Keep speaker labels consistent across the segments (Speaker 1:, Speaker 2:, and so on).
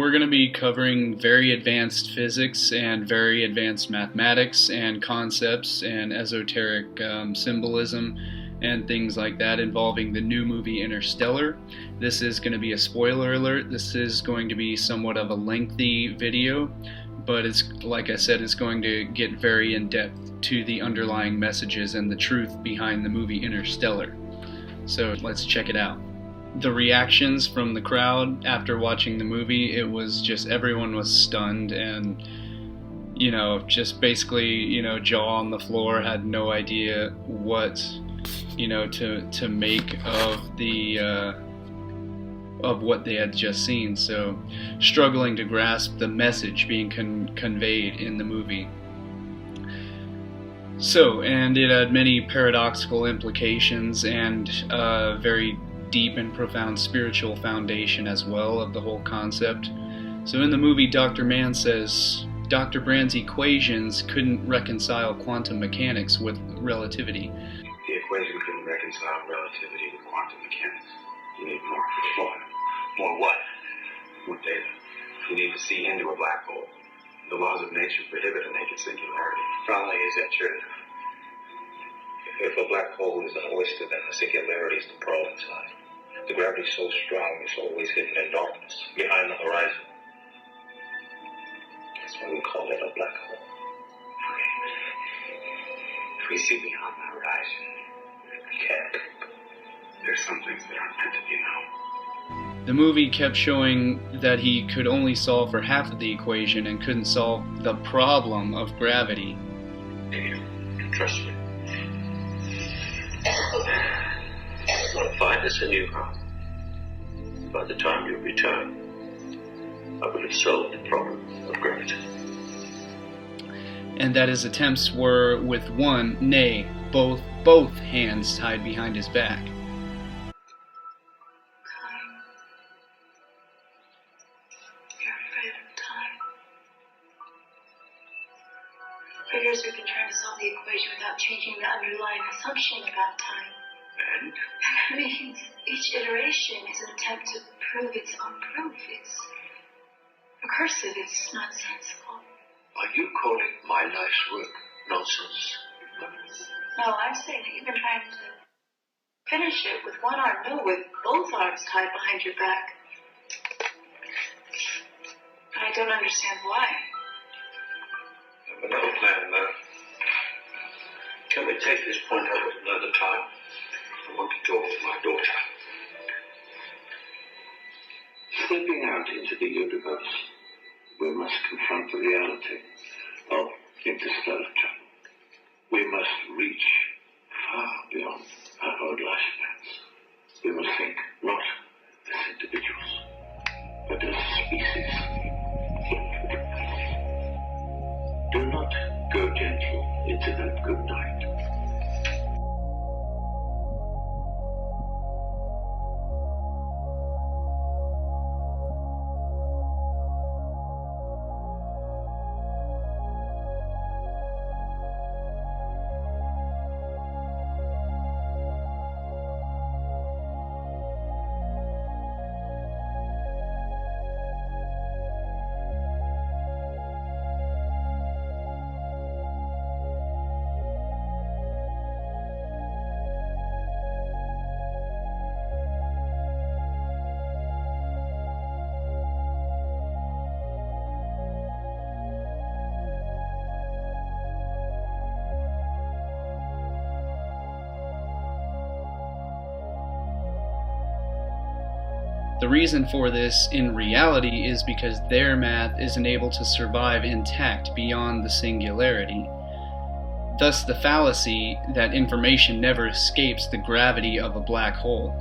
Speaker 1: we're going to be covering very advanced physics and very advanced mathematics and concepts and esoteric symbolism and things like that involving the new movie Interstellar. This is going to be a spoiler alert. This is going to be somewhat of a lengthy video, but it's, like I said, it's going to get very in-depth to the underlying messages and the truth behind the movie Interstellar. So let's check it out. The reactions from the crowd after watching the movie, it was just, everyone was stunned and, you know, just basically, you know, jaw on the floor, had no idea what, you know, to make of the of what they had just seen. So struggling to grasp the message being conveyed in the movie. So, and it had many paradoxical implications and very deep and profound spiritual foundation as well of the whole concept. So in the movie, Dr. Mann says Dr. Brand's equations couldn't reconcile quantum mechanics with relativity.
Speaker 2: The equation couldn't reconcile relativity with quantum mechanics. You need more. More what? More data. You need to see into a black hole. The laws of nature prohibit a naked singularity. Not only is that true, if a black hole is an oyster, then the singularity is the pearl inside. The gravity is so strong, it's always hidden in darkness, behind the horizon. That's why we call it a black hole. Okay. If we see beyond the horizon, we can't. There's some things that aren't meant to be known.
Speaker 1: The movie kept showing that he could only solve for half of the equation and couldn't solve the problem of gravity.
Speaker 2: Trust me. I'm going to find us a new home. By the time you return, I will have solved the problem of gravity.
Speaker 1: And that his attempts were with one, nay, both hands tied behind his back.
Speaker 3: For years we've been trying to solve the equation without changing the underlying assumption about time.
Speaker 2: And?
Speaker 3: That means each iteration is an attempt to prove its own proof. It's recursive, it's nonsensical.
Speaker 2: Are you calling my life's work nonsense?
Speaker 3: No, I'm saying that you've been trying to finish it with one arm, no, with both arms tied behind your back. And I don't understand why.
Speaker 2: Another plan, can we take this point up at another time? I want to talk with my daughter. Stepping out into the universe, we must confront the reality of interstellar travel. We must reach far beyond our own lifespans. We must think not as individuals, but as a species. Do not go gently into that good night.
Speaker 1: The reason for this in reality is because their math isn't able to survive intact beyond the singularity. Thus the fallacy that information never escapes the gravity of a black hole.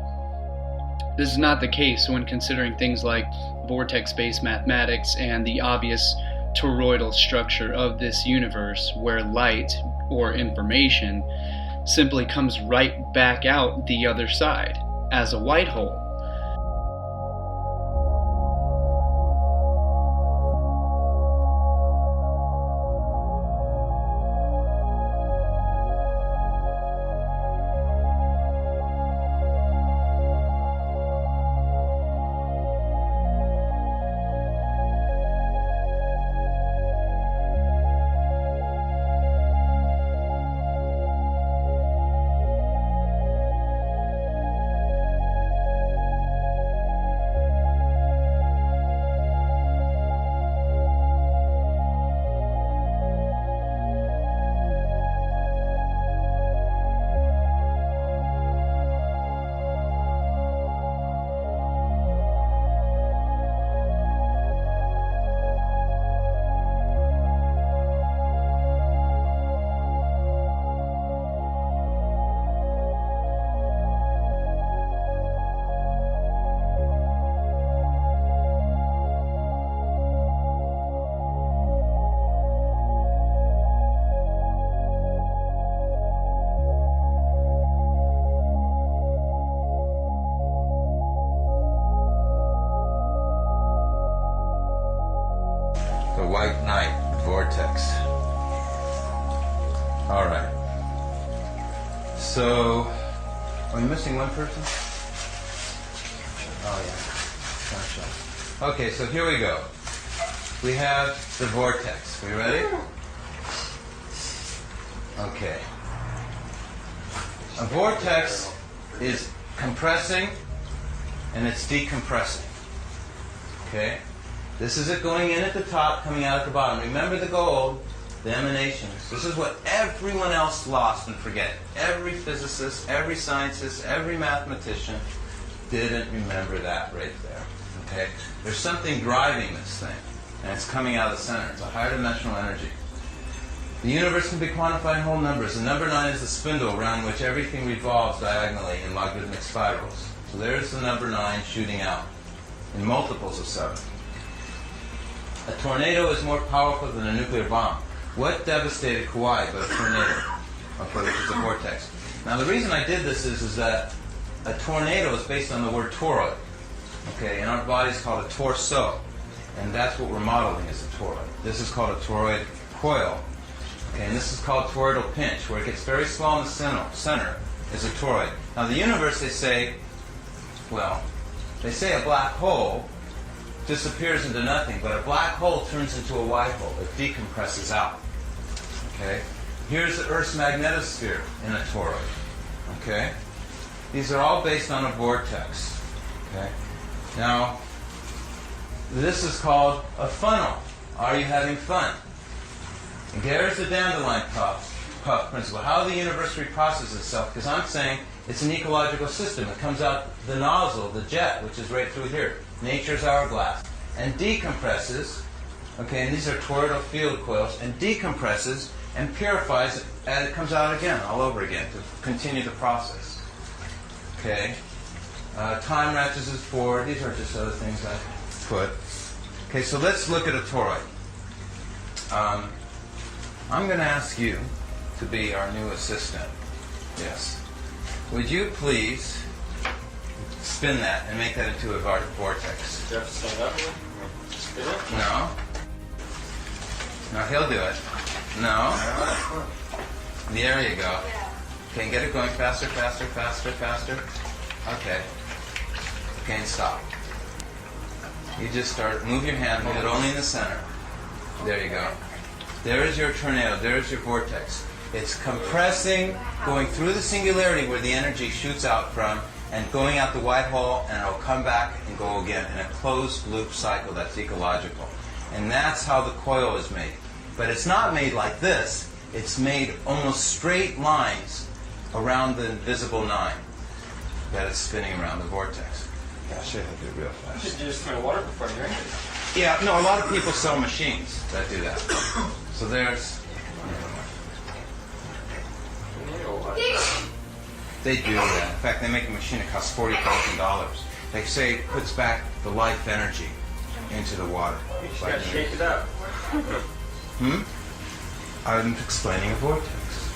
Speaker 1: This is not the case when considering things like vortex-based mathematics and the obvious toroidal structure of this universe, where light, or information, simply comes right back out the other side, as a white hole.
Speaker 4: Are we missing one person? Oh, yeah. Gotcha. Okay, so here we go. We have the vortex. We ready? Okay. A vortex is compressing and it's decompressing. Okay? This is it going in at the top, coming out at the bottom. Remember the gold, the emanations. This is what everyone else lost and forget. Every physicist, every scientist, every mathematician didn't remember that right there. Okay? There's something driving this thing, and it's coming out of the center. It's a higher dimensional energy. The universe can be quantified in whole numbers. The number 9 is the spindle around which everything revolves diagonally in logarithmic spirals. So there's the number 9 shooting out in multiples of 7. A tornado is more powerful than a nuclear bomb. What devastated Kauai but a tornado? Okay, which is a vortex. Now the reason I did this is that a tornado is based on the word toroid. Okay, and our body is called a torso. And that's what we're modeling as a toroid. This is called a toroid coil. Okay, and this is called toroidal pinch, where it gets very small in the center is a toroid. Now the universe, they say a black hole disappears into nothing, but a black hole turns into a white hole. It decompresses out. Okay? Here's the Earth's magnetosphere in a toroid. Okay? These are all based on a vortex. Okay? Now, this is called a funnel. Are you having fun? And there's the dandelion puff principle. How the universe reprocesses itself, because I'm saying it's an ecological system. It comes out the nozzle, the jet, which is right through here. Nature's hourglass. And decompresses, okay, and these are toroidal field coils, and decompresses and purifies, and it comes out again, all over again, to continue the process. Okay? Time ratchets is forward. These are just other things I put. Okay, so let's look at a toroid. I'm going to ask you to be our new assistant. Yes. Would you please spin that and make that into a vortex?
Speaker 5: Do you have to stand up and spin it?
Speaker 4: No. No, he'll do it. No. There you go. Okay, get it going faster, faster, faster, faster. Okay. Okay, and stop. You just start, move your hand, move it only in the center. There you go. There is your tornado, there is your vortex. It's compressing, going through the singularity where the energy shoots out from, and going out the white hole, and it'll come back and go again in a closed loop cycle that's ecological. And that's how the coil is made. But it's not made like this. It's made almost straight lines around the invisible 9 that it's spinning around the vortex. I'll show you how to do it real fast.
Speaker 5: You just spin water before you drink it.
Speaker 4: Yeah, no, a lot of people sell machines that do that. So there's... They do that. In fact, they make a machine that costs $40,000. They say it puts back the life energy into the water.
Speaker 5: You just gotta shake it up.
Speaker 4: I'm explaining a vortex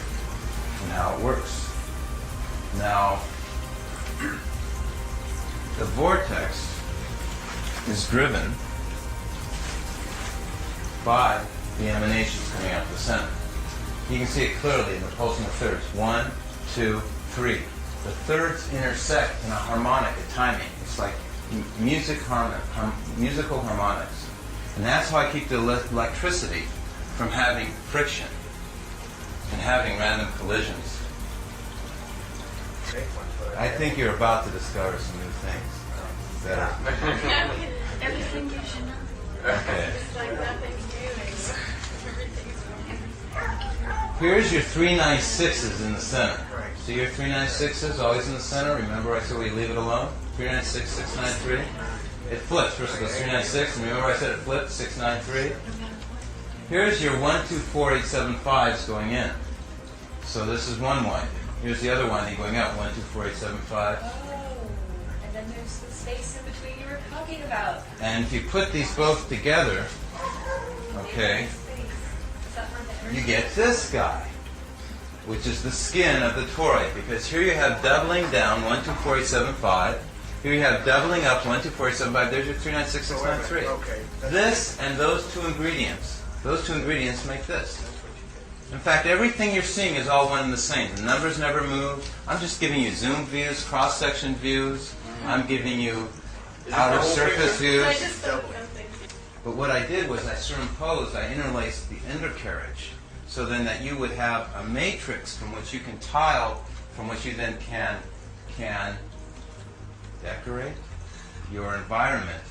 Speaker 4: and how it works. Now, the vortex is driven by the emanations coming out of the center. You can see it clearly in the pulsing of thirds. 1, 2, 3. The thirds intersect in a harmonic, a timing. It's like musical harmonics. And that's how I keep the electricity from having friction and having random collisions. I think you're about to discover some new things that are...
Speaker 3: Everything you should know.
Speaker 4: Okay.
Speaker 3: It's like nothing new.
Speaker 4: Here's your 396s in the center. See your 396s always in the center? Remember I said we leave it alone? 396, 693. It flips. First it goes 396, and remember I said it flipped? 693. Here's your 1, 2, 4, 8, 7, 5s going in. So this is one winding. Here's the other winding going out. 1, 2, 4, 8, 7, 5.
Speaker 6: Oh, and then there's the space in between you were talking about.
Speaker 4: And if you put these both together, okay, you get this guy, which is the skin of the toroid. Because here you have doubling down, 1, 2, 4, 8, 7, 5. Here you have doubling up, 1, 2, 4, 8, 7, 5. There's your 396, 693.
Speaker 7: Okay.
Speaker 4: This and those two ingredients make this. In fact, everything you're seeing is all one and the same. The numbers never move. I'm just giving you zoom views, cross-section views. I'm giving you outer surface views.
Speaker 6: I just don't know things.
Speaker 4: But what I did was I superimposed, I interlaced the undercarriage, so then that you would have a matrix from which you can tile, from which you then can decorate your environment,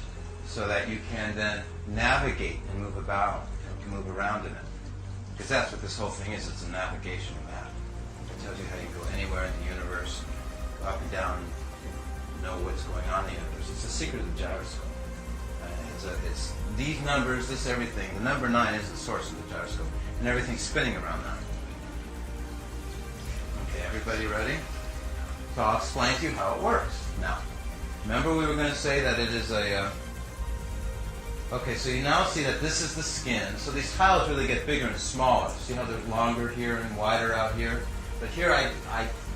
Speaker 4: so that you can then navigate and move about, and move around in it. Because that's what this whole thing is. It's a navigation map. It tells you how you go anywhere in the universe, go up and down, and know what's going on in the universe. It's the secret of the gyroscope. It's these numbers, this everything. The number 9 is the source of the gyroscope, and everything's spinning around 9. Okay, everybody ready? So I'll explain to you how it works. Now, remember we were going to say that it is a... Okay, so you now see that this is the skin. So these tiles really get bigger and smaller. See how they're longer here and wider out here? But here I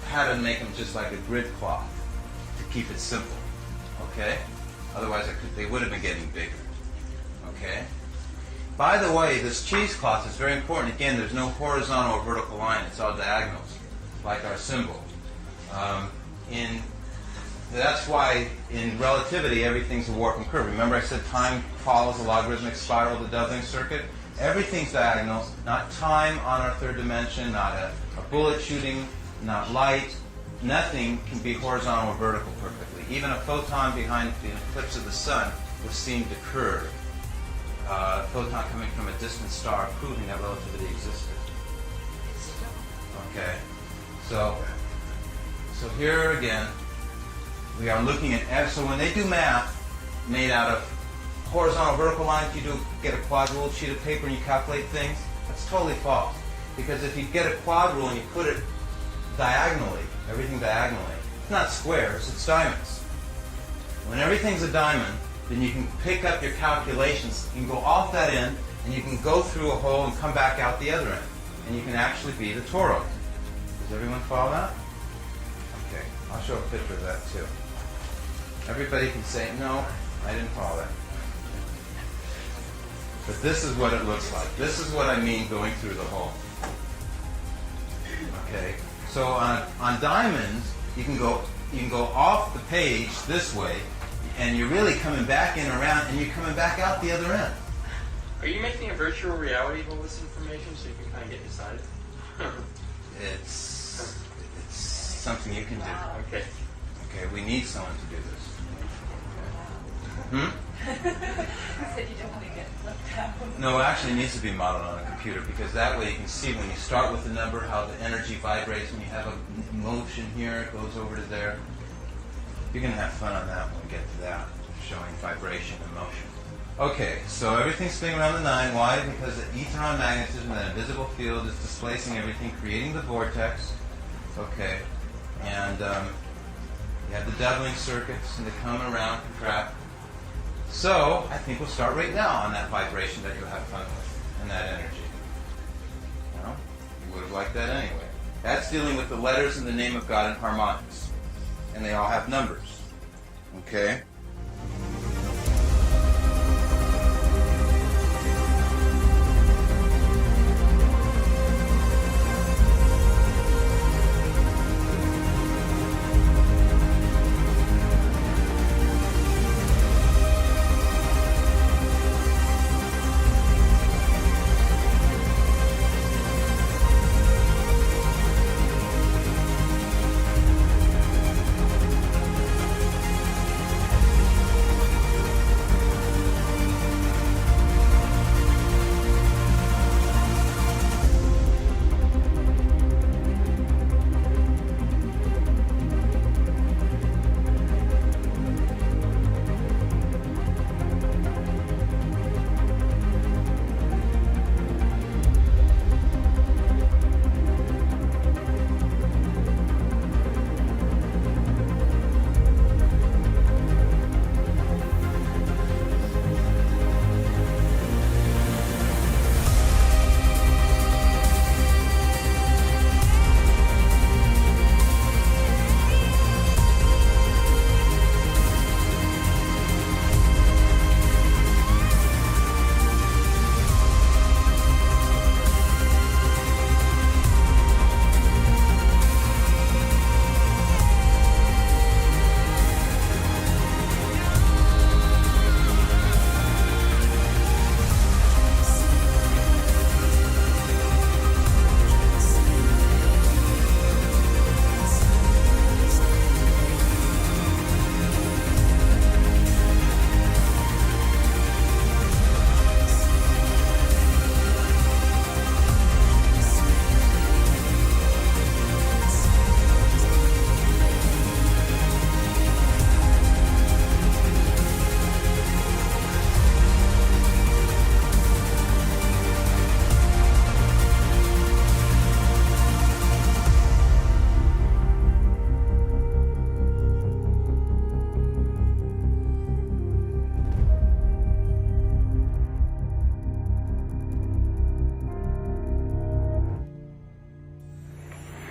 Speaker 4: had to make them just like a grid cloth to keep it simple. Okay? Otherwise they would have been getting bigger. Okay? By the way, this cheesecloth is very important. Again, there's no horizontal or vertical line. It's all diagonals, like our symbol. That's why in relativity everything's a warp and curve. Remember I said time follows a logarithmic spiral of the doubling circuit? Everything's diagonal, not time on our third dimension, not a bullet shooting, not light. Nothing can be horizontal or vertical perfectly. Even a photon behind the eclipse of the sun was seen to curve. A photon coming from a distant star proving that relativity existed. Okay, so here again, we are looking at, so when they do math made out of horizontal, vertical lines, you get a quad rule sheet of paper and you calculate things, that's totally false. Because if you get a quad rule and you put it diagonally, everything diagonally, it's not squares, it's diamonds. When everything's a diamond, then you can pick up your calculations, you can go off that end, and you can go through a hole and come back out the other end. And you can actually be the toroid. Does everyone follow that? Okay, I'll show a picture of that too. Everybody can say, no, I didn't follow that. But this is what it looks like. This is what I mean going through the hole. Okay, so on diamonds, you can go off the page this way, and you're really coming back in around, and you're coming back out the other end.
Speaker 5: Are you making a virtual reality of all this information so you can kind of get inside it?
Speaker 4: It's something you can do.
Speaker 5: Okay.
Speaker 4: Okay, we need someone to do this.
Speaker 6: You said you don't want to get left out.
Speaker 4: No, actually it needs to be modeled on a computer, because that way you can see when you start with the number how the energy vibrates. When you have a motion here, it goes over to there. You're going to have fun on that when we get to that, showing vibration and motion. Okay, so everything's spinning around the 9. Why? Because the ether-on magnetism, that invisible field, is displacing everything, creating the vortex. Okay, and you have the doubling circuits, and they come around, contract. So, I think we'll start right now on that vibration that you'll have fun with, and that energy. You know? You would have liked that anyway. That's dealing with the letters in the name of God in harmonics. And they all have numbers. Okay?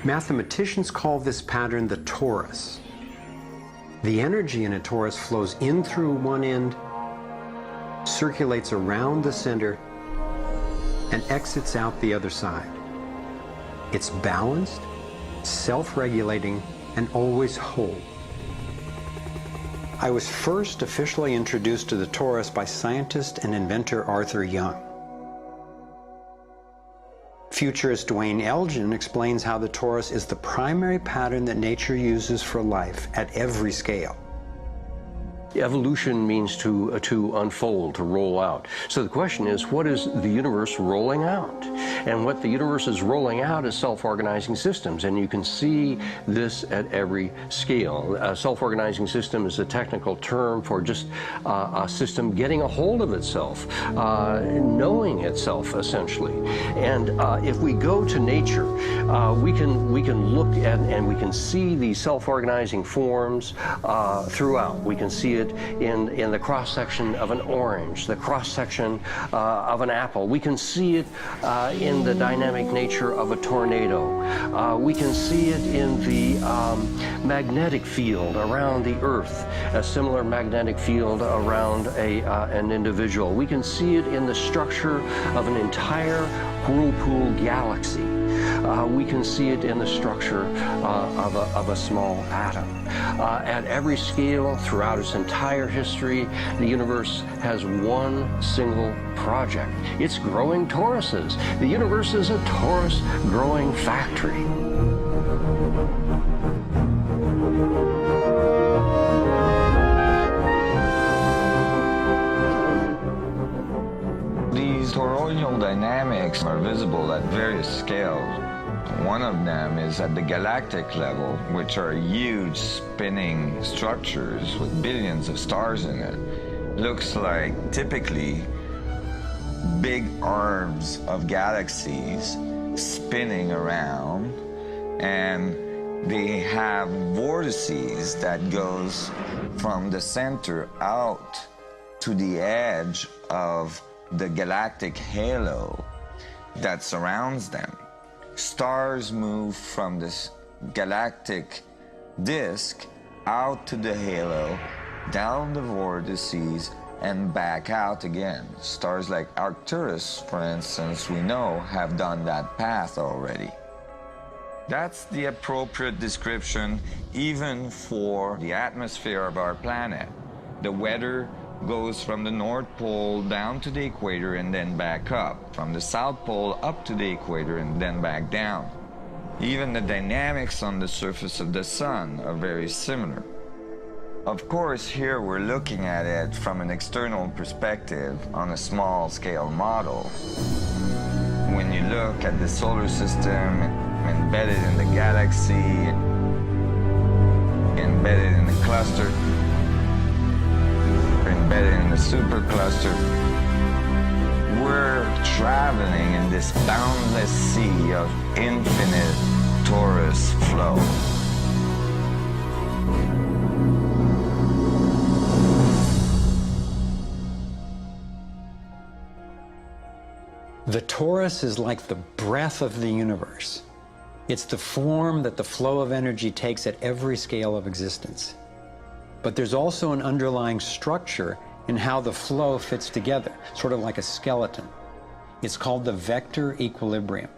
Speaker 7: Mathematicians call this pattern the torus. The energy in a torus flows in through one end, circulates around the center, and exits out the other side. It's balanced, self-regulating, and always whole. I was first officially introduced to the torus by scientist and inventor Arthur Young. Futurist Dwayne Elgin explains how the torus is the primary pattern that nature uses for life at every scale.
Speaker 8: Evolution means to unfold, to roll out. So the question is, what is the universe rolling out? And what the universe is rolling out is self-organizing systems, and you can see this at every scale. A self-organizing system is a technical term for just a system getting a hold of itself, knowing itself, essentially. And if we go to nature, we can look at and we can see these self-organizing forms throughout. We can see it in the cross-section of an orange, the cross-section of an apple. We can see it in the dynamic nature of a tornado. We can see it in the magnetic field around the Earth, a similar magnetic field around an individual. We can see it in the structure of an entire whirlpool galaxy. We can see it in the structure of a small atom. At every scale, throughout its entire history, the universe has one single project. It's growing toruses. The universe is a torus growing factory.
Speaker 9: These toroidal dynamics are visible at various scales. One of them is at the galactic level, which are huge spinning structures with billions of stars in it. Looks like typically big arms of galaxies spinning around, and they have vortices that goes from the center out to the edge of the galactic halo that surrounds them. Stars move from this galactic disk out to the halo, down the vortices, and back out again. Stars like Arcturus, for instance, we know have done that path already. That's the appropriate description even for the atmosphere of our planet. The weather goes from the North Pole down to the equator and then back up, from the South Pole up to the equator and then back down. Even the dynamics on the surface of the sun are very similar. Of course, here we're looking at it from an external perspective on a small scale model. When you look at the solar system embedded in the galaxy, embedded in the cluster, embedded in the supercluster, we're traveling in this boundless sea of infinite torus flow.
Speaker 7: The torus is like the breath of the universe. It's the form that the flow of energy takes at every scale of existence. But there's also an underlying structure in how the flow fits together, sort of like a skeleton. It's called the vector equilibrium,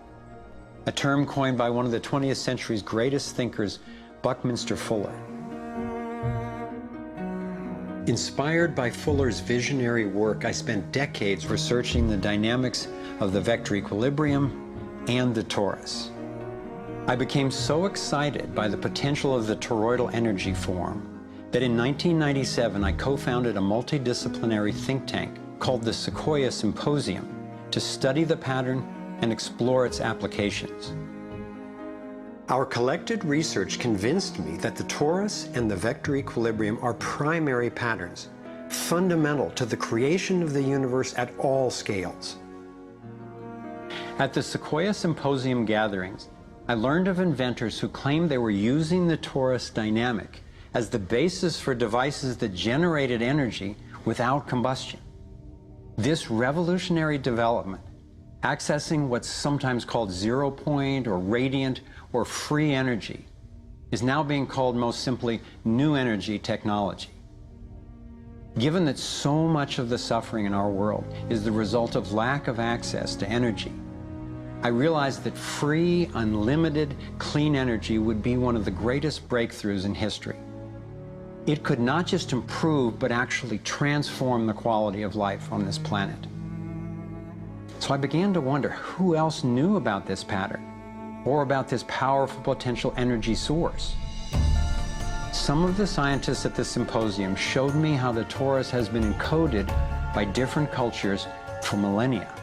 Speaker 7: a term coined by one of the 20th century's greatest thinkers, Buckminster Fuller. Inspired by Fuller's visionary work, I spent decades researching the dynamics of the vector equilibrium and the torus. I became so excited by the potential of the toroidal energy form that in 1997 I co-founded a multidisciplinary think tank called the Sequoia Symposium to study the pattern and explore its applications. Our collected research convinced me that the torus and the vector equilibrium are primary patterns, fundamental to the creation of the universe at all scales. At the Sequoia Symposium gatherings, I learned of inventors who claimed they were using the torus dynamic as the basis for devices that generated energy without combustion. This revolutionary development, accessing what's sometimes called zero point or radiant or free energy, is now being called most simply new energy technology. Given that so much of the suffering in our world is the result of lack of access to energy, I realized that free, unlimited, clean energy would be one of the greatest breakthroughs in history. It could not just improve, but actually transform the quality of life on this planet. So I began to wonder who else knew about this pattern, or about this powerful potential energy source. Some of the scientists at the symposium showed me how the torus has been encoded by different cultures for millennia.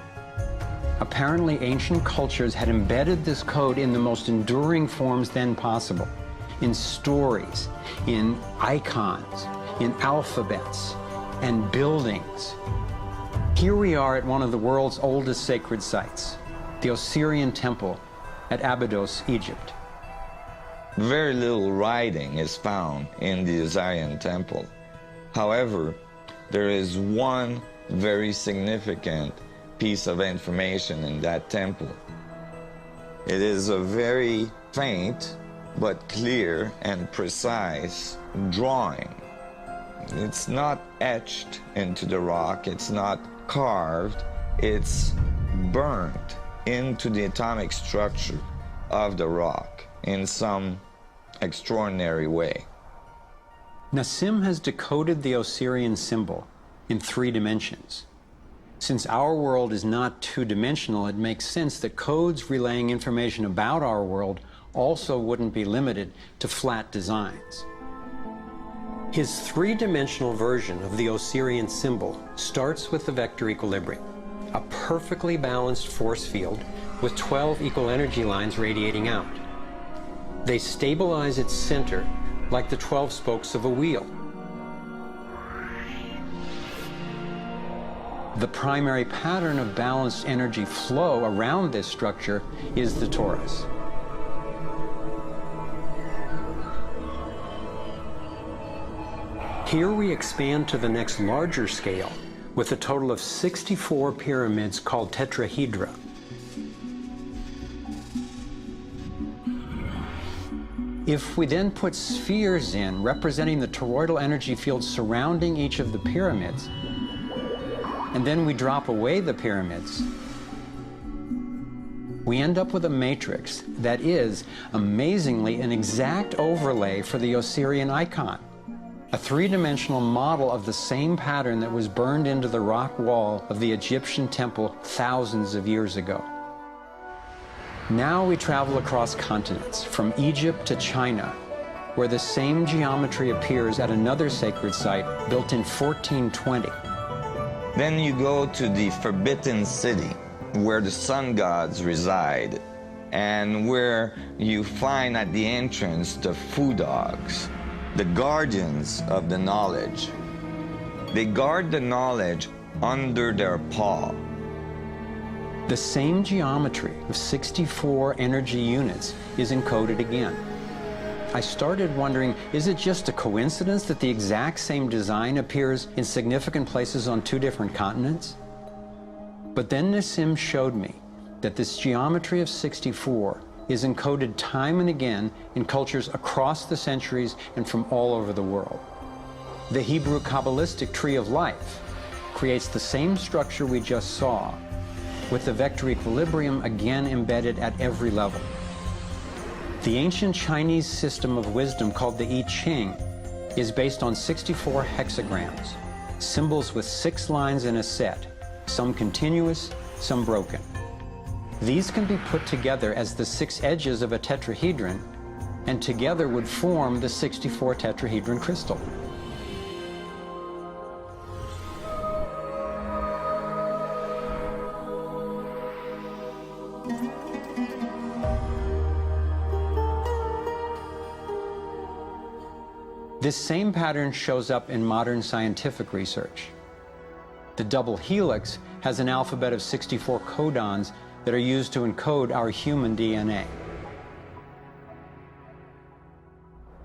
Speaker 7: Apparently, ancient cultures had embedded this code in the most enduring forms then possible, in stories, in icons, in alphabets, and buildings. Here we are at one of the world's oldest sacred sites, the Osirian Temple at Abydos, Egypt.
Speaker 9: Very little writing is found in the Osirian Temple. However, there is one very significant piece of information in that temple. It is a very faint but clear and precise drawing. It's not etched into the rock, it's not carved, it's burnt into the atomic structure of the rock in some extraordinary way.
Speaker 7: Nassim has decoded the Osirian symbol in 3 dimensions. Since our world is not two-dimensional, it makes sense that codes relaying information about our world also wouldn't be limited to flat designs. His 3-dimensional version of the Osirian symbol starts with the vector equilibrium, a perfectly balanced force field with 12 equal energy lines radiating out. They stabilize its center like the 12 spokes of a wheel. The primary pattern of balanced energy flow around this structure is the torus. Here we expand to the next larger scale with a total of 64 pyramids called tetrahedra. If we then put spheres in representing the toroidal energy field surrounding each of the pyramids, and then we drop away the pyramids, we end up with a matrix that is, amazingly, an exact overlay for the Osirian icon, a 3-dimensional model of the same pattern that was burned into the rock wall of the Egyptian temple thousands of years ago. Now we travel across continents, from Egypt to China, where the same geometry appears at another sacred site built in 1420.
Speaker 9: Then you go to the Forbidden City, where the sun gods reside, and where you find at the entrance the Fu dogs, the guardians of the knowledge. They guard the knowledge under their paw.
Speaker 7: The same geometry of 64 energy units is encoded again. I started wondering, is it just a coincidence that the exact same design appears in significant places on 2 different continents? But then Nassim showed me that this geometry of 64 is encoded time and again in cultures across the centuries and from all over the world. The Hebrew Kabbalistic tree of life creates the same structure we just saw, with the vector equilibrium again embedded at every level. The ancient Chinese system of wisdom called the I Ching is based on 64 hexagrams, symbols with 6 lines in a set, some continuous, some broken. These can be put together as the 6 edges of a tetrahedron, and together would form the 64 tetrahedron crystal. This same pattern shows up in modern scientific research. The double helix has an alphabet of 64 codons that are used to encode our human DNA.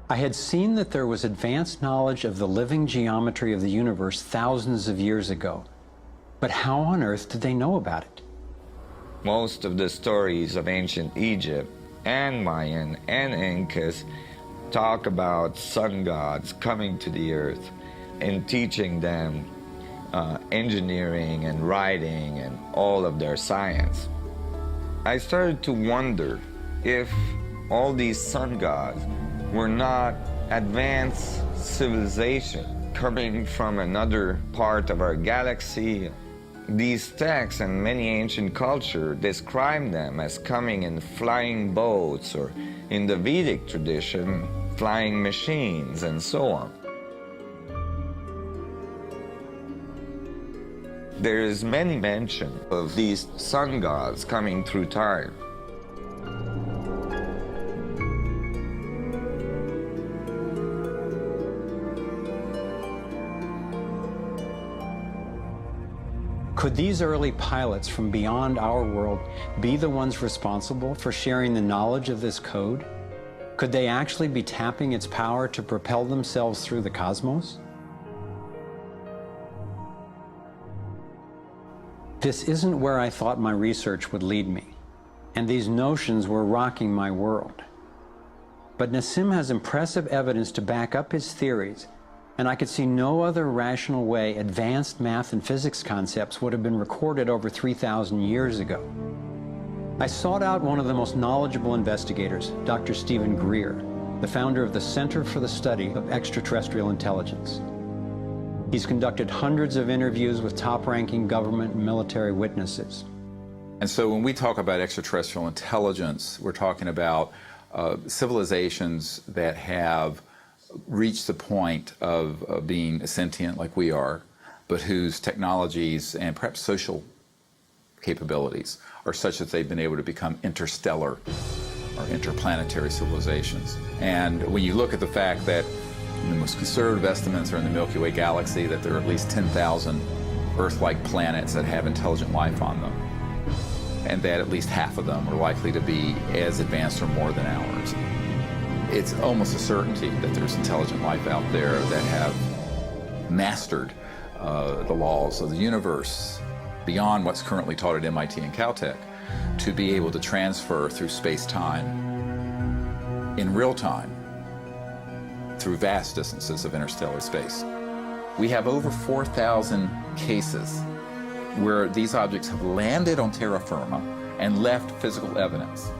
Speaker 7: I had seen that there was advanced knowledge of the living geometry of the universe thousands of years ago, but how on earth did they know about it?
Speaker 9: Most of the stories of ancient Egypt and Mayan and Incas talk about sun gods coming to the earth and teaching them engineering and writing and all of their science. I started to wonder if all these sun gods were not advanced civilization coming from another part of our galaxy. These texts and many ancient cultures describe them as coming in flying boats, or in the Vedic tradition, flying machines, and so on. There is many mention of these sun gods coming through time.
Speaker 7: Could these early pilots from beyond our world be the ones responsible for sharing the knowledge of this code? Could they actually be tapping its power to propel themselves through the cosmos? This isn't where I thought my research would lead me, and these notions were rocking my world. But Nassim has impressive evidence to back up his theories, and I could see no other rational way advanced math and physics concepts would have been recorded over 3,000 years ago. I sought out one of the most knowledgeable investigators, Dr. Stephen Greer, the founder of the Center for the Study of Extraterrestrial Intelligence. He's conducted hundreds of interviews with top-ranking government and military witnesses.
Speaker 10: And so when we talk about extraterrestrial intelligence, we're talking about civilizations that have reached the point of being sentient like we are, but whose technologies and perhaps social capabilities are such that they've been able to become interstellar or interplanetary civilizations. And when you look at the fact that the most conservative estimates are in the Milky Way galaxy that there are at least 10,000 Earth-like planets that have intelligent life on them, and that at least half of them are likely to be as advanced or more than ours. It's almost a certainty that there's intelligent life out there that have mastered the laws of the universe beyond what's currently taught at MIT and Caltech, to be able to transfer through space-time in real time through vast distances of interstellar space. We have over 4,000 cases where these objects have landed on terra firma and left physical evidence.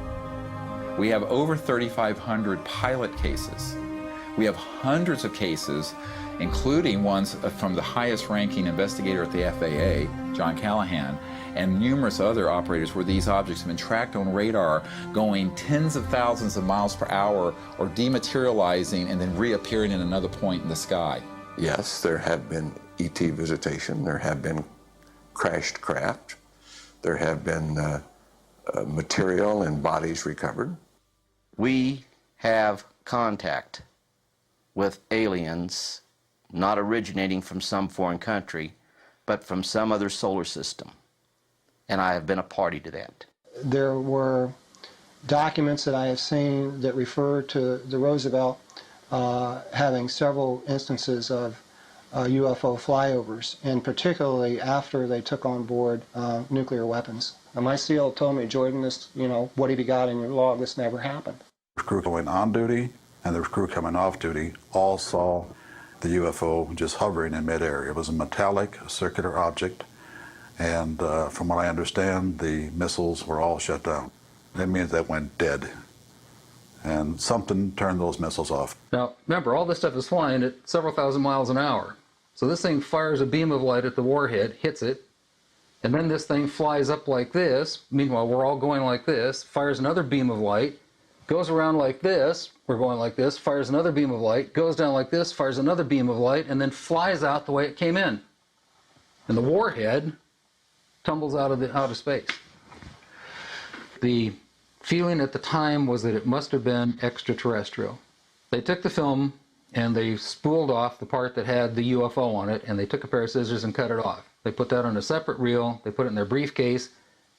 Speaker 10: We have over 3,500 pilot cases. We have hundreds of cases, including ones from the highest ranking investigator at the FAA, John Callahan, and numerous other operators where these objects have been tracked on radar going tens of thousands of miles per hour or dematerializing and then reappearing in another point in the sky.
Speaker 11: Yes, there have been ET visitation, there have been crashed craft, there have been material and bodies recovered.
Speaker 12: We have contact with aliens not originating from some foreign country, but from some other solar system. And I have been a party to that.
Speaker 13: There were documents that I have seen that refer to the Roosevelt having several instances of UFO flyovers, and particularly after they took on board nuclear weapons. And my SEAL told me, Jordan, this, what have you got in your log? This never happened.
Speaker 14: The crew going on duty and the crew coming off duty all saw the UFO just hovering in midair. It was a metallic, circular object, and from what I understand, the missiles were all shut down. That means that went dead, and something turned those missiles off.
Speaker 15: Now, remember, all this stuff is flying at several thousand miles an hour. So this thing fires a beam of light at the warhead, hits it, and then this thing flies up like this. Meanwhile, we're all going like this, fires another beam of light, goes around like this, we're going like this, fires another beam of light, goes down like this, fires another beam of light, and then flies out the way it came in. And the warhead tumbles out of space. The feeling at the time was that it must have been extraterrestrial. They took the film and they spooled off the part that had the UFO on it, and they took a pair of scissors and cut it off. They put that on a separate reel, they put it in their briefcase,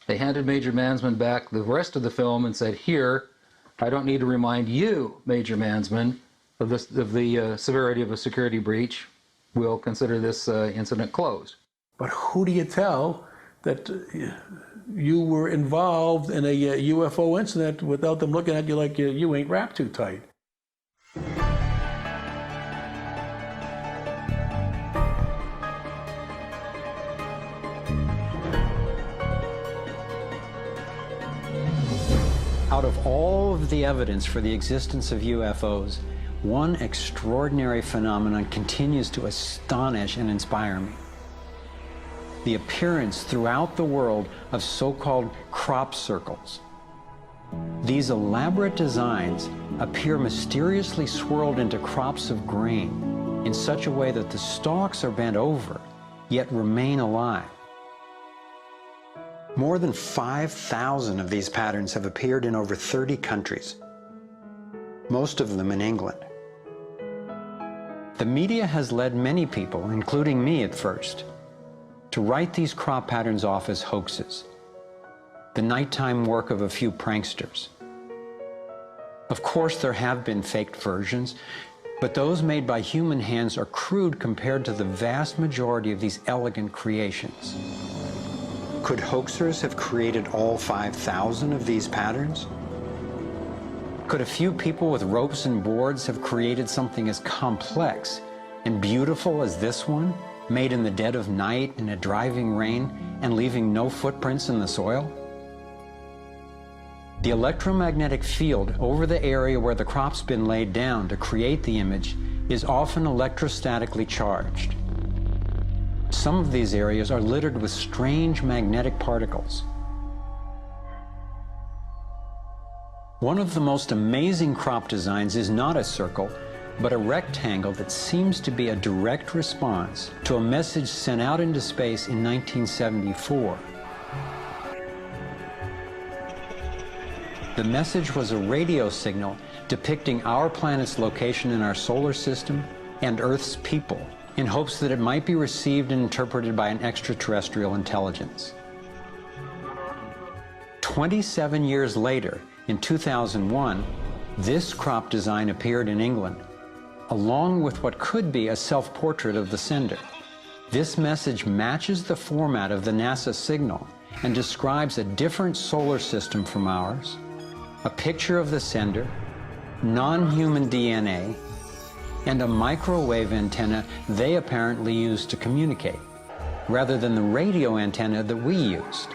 Speaker 15: they handed Major Mansman back the rest of the film and said, here, I don't need to remind you, Major Mansman, of the severity of a security breach. We'll consider this incident closed.
Speaker 16: But who do you tell that you were involved in a UFO incident without them looking at you like you ain't wrapped too tight.
Speaker 7: Out of all of the evidence for the existence of UFOs, one extraordinary phenomenon continues to astonish and inspire me. The appearance throughout the world of so-called crop circles. These elaborate designs appear mysteriously swirled into crops of grain in such a way that the stalks are bent over, yet remain alive. More than 5,000 of these patterns have appeared in over 30 countries, most of them in England. The media has led many people, including me at first, to write these crop patterns off as hoaxes, the nighttime work of a few pranksters. Of course, there have been faked versions, but those made by human hands are crude compared to the vast majority of these elegant creations. Could hoaxers have created all 5,000 of these patterns? Could a few people with ropes and boards have created something as complex and beautiful as this one, made in the dead of night in a driving rain and leaving no footprints in the soil? The electromagnetic field over the area where the crop's been laid down to create the image is often electrostatically charged. Some of these areas are littered with strange magnetic particles. One of the most amazing crop designs is not a circle, but a rectangle that seems to be a direct response to a message sent out into space in 1974. The message was a radio signal depicting our planet's location in our solar system and Earth's people, in hopes that it might be received and interpreted by an extraterrestrial intelligence. 27 years later, in 2001, this crop design appeared in England, along with what could be a self-portrait of the sender. This message matches the format of the NASA signal and describes a different solar system from ours, a picture of the sender, non-human DNA, and a microwave antenna they apparently used to communicate, rather than the radio antenna that we used.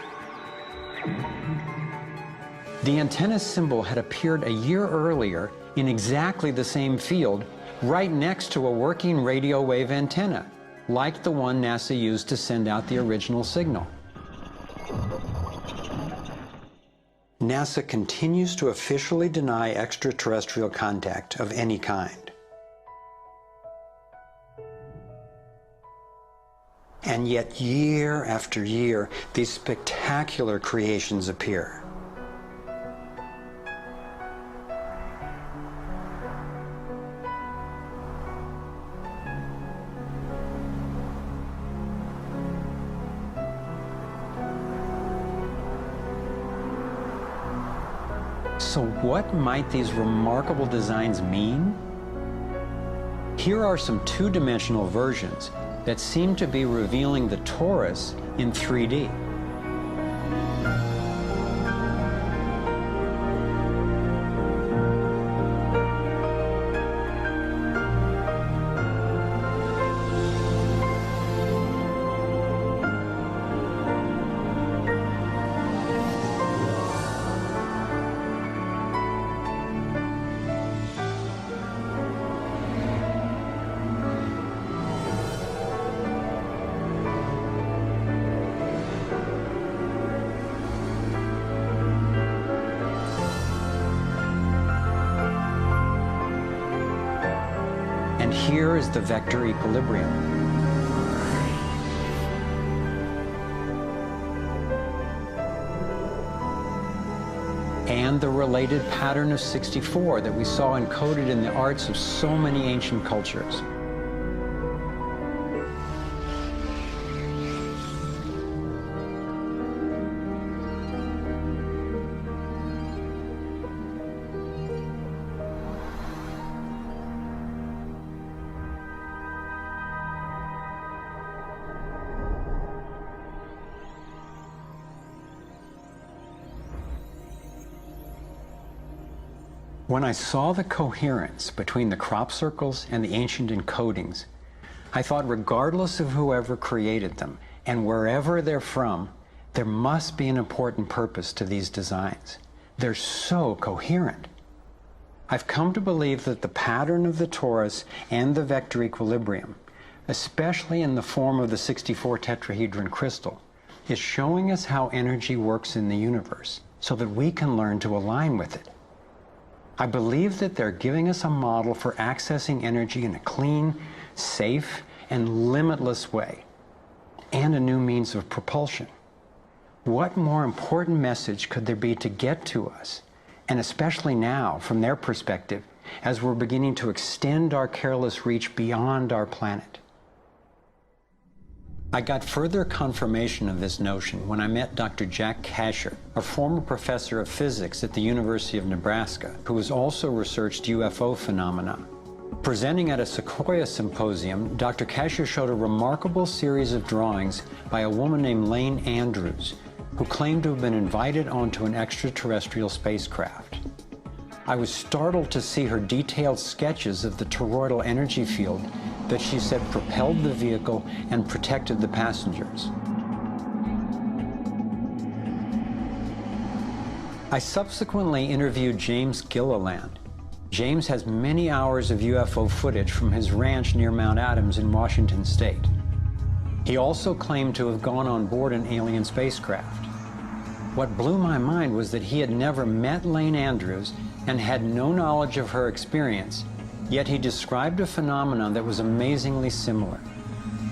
Speaker 7: The antenna symbol had appeared a year earlier in exactly the same field, right next to a working radio wave antenna, like the one NASA used to send out the original signal. NASA continues to officially deny extraterrestrial contact of any kind. And yet, year after year, these spectacular creations appear. So what might these remarkable designs mean? Here are some two-dimensional versions that seem to be revealing the torus in 3D. And here is the vector equilibrium. And the related pattern of 64 that we saw encoded in the arts of so many ancient cultures. When I saw the coherence between the crop circles and the ancient encodings, I thought regardless of whoever created them and wherever they're from, there must be an important purpose to these designs. They're so coherent. I've come to believe that the pattern of the torus and the vector equilibrium, especially in the form of the 64 tetrahedron crystal, is showing us how energy works in the universe so that we can learn to align with it. I believe that they're giving us a model for accessing energy in a clean, safe, and limitless way, and a new means of propulsion. What more important message could there be to get to us, and especially now, from their perspective, as we're beginning to extend our careless reach beyond our planet? I got further confirmation of this notion when I met Dr. Jack Kasher, a former professor of physics at the University of Nebraska, who has also researched UFO phenomena. Presenting at a Sequoia symposium, Dr. Kasher showed a remarkable series of drawings by a woman named Lane Andrews, who claimed to have been invited onto an extraterrestrial spacecraft. I was startled to see her detailed sketches of the toroidal energy field that she said propelled the vehicle and protected the passengers. I subsequently interviewed James Gilliland. James has many hours of UFO footage from his ranch near Mount Adams in Washington state. He also claimed to have gone on board an alien spacecraft. What blew my mind was that he had never met Lane Andrews and had no knowledge of her experience, yet he described a phenomenon that was amazingly similar: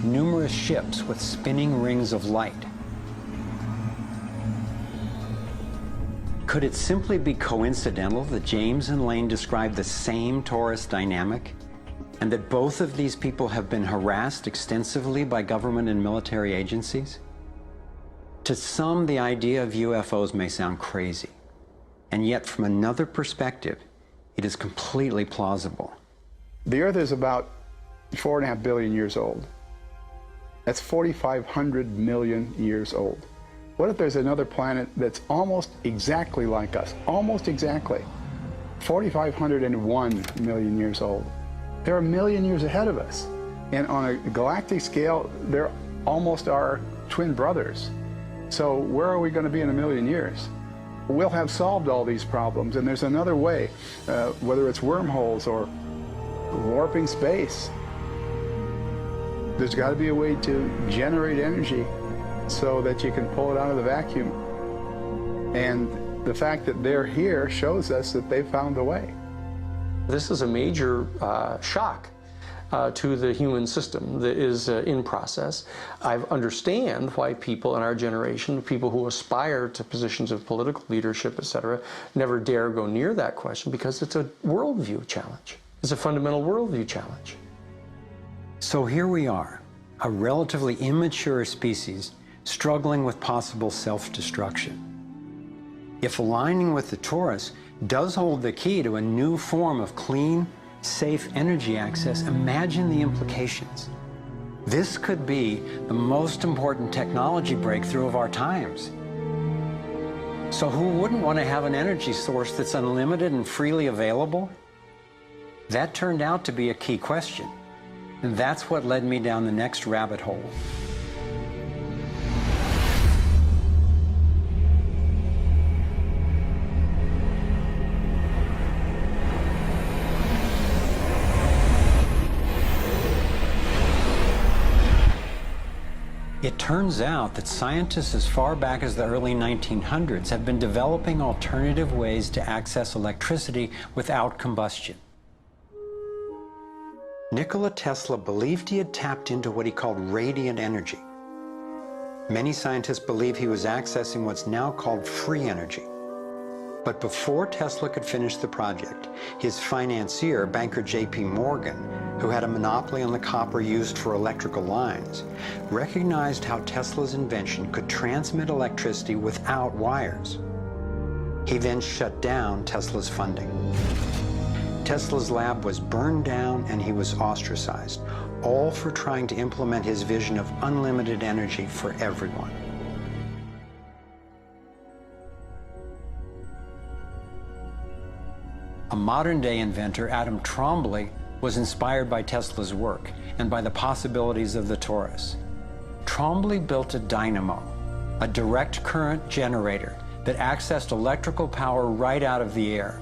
Speaker 7: numerous ships with spinning rings of light. Could it simply be coincidental that James and Lane described the same torus dynamic, and that both of these people have been harassed extensively by government and military agencies? To some, the idea of UFOs may sound crazy, and yet from another perspective, it is completely plausible.
Speaker 17: The Earth is about 4.5 billion years old. That's 4,500 million years old. What if there's another planet that's almost exactly like us? Almost exactly. 4,501 million years old. They're a million years ahead of us. And on a galactic scale, they're almost our twin brothers. So where are we going to be in a million years? We'll have solved all these problems, and there's another way, whether it's wormholes or warping space. There's got to be a way to generate energy so that you can pull it out of the vacuum. And the fact that they're here shows us that they found a way.
Speaker 18: This is a major shock to the human system that is in process. I understand why people in our generation, people who aspire to positions of political leadership, etc., never dare go near that question, because it's a worldview challenge. It's a fundamental worldview challenge.
Speaker 7: So here we are, a relatively immature species struggling with possible self-destruction. If aligning with the torus does hold the key to a new form of clean, safe energy access, imagine the implications. This could be the most important technology breakthrough of our times. So who wouldn't want to have an energy source that's unlimited and freely available? That turned out to be a key question, and that's what led me down the next rabbit hole. It turns out that scientists as far back as the early 1900s have been developing alternative ways to access electricity without combustion. Nikola Tesla believed he had tapped into what he called radiant energy. Many scientists believe he was accessing what's now called free energy. But before Tesla could finish the project, his financier, banker J.P. Morgan, who had a monopoly on the copper used for electrical lines, recognized how Tesla's invention could transmit electricity without wires. He then shut down Tesla's funding. Tesla's lab was burned down and he was ostracized, all for trying to implement his vision of unlimited energy for everyone. A modern-day inventor, Adam Trombley, was inspired by Tesla's work and by the possibilities of the torus. Trombley built a dynamo, a direct current generator that accessed electrical power right out of the air.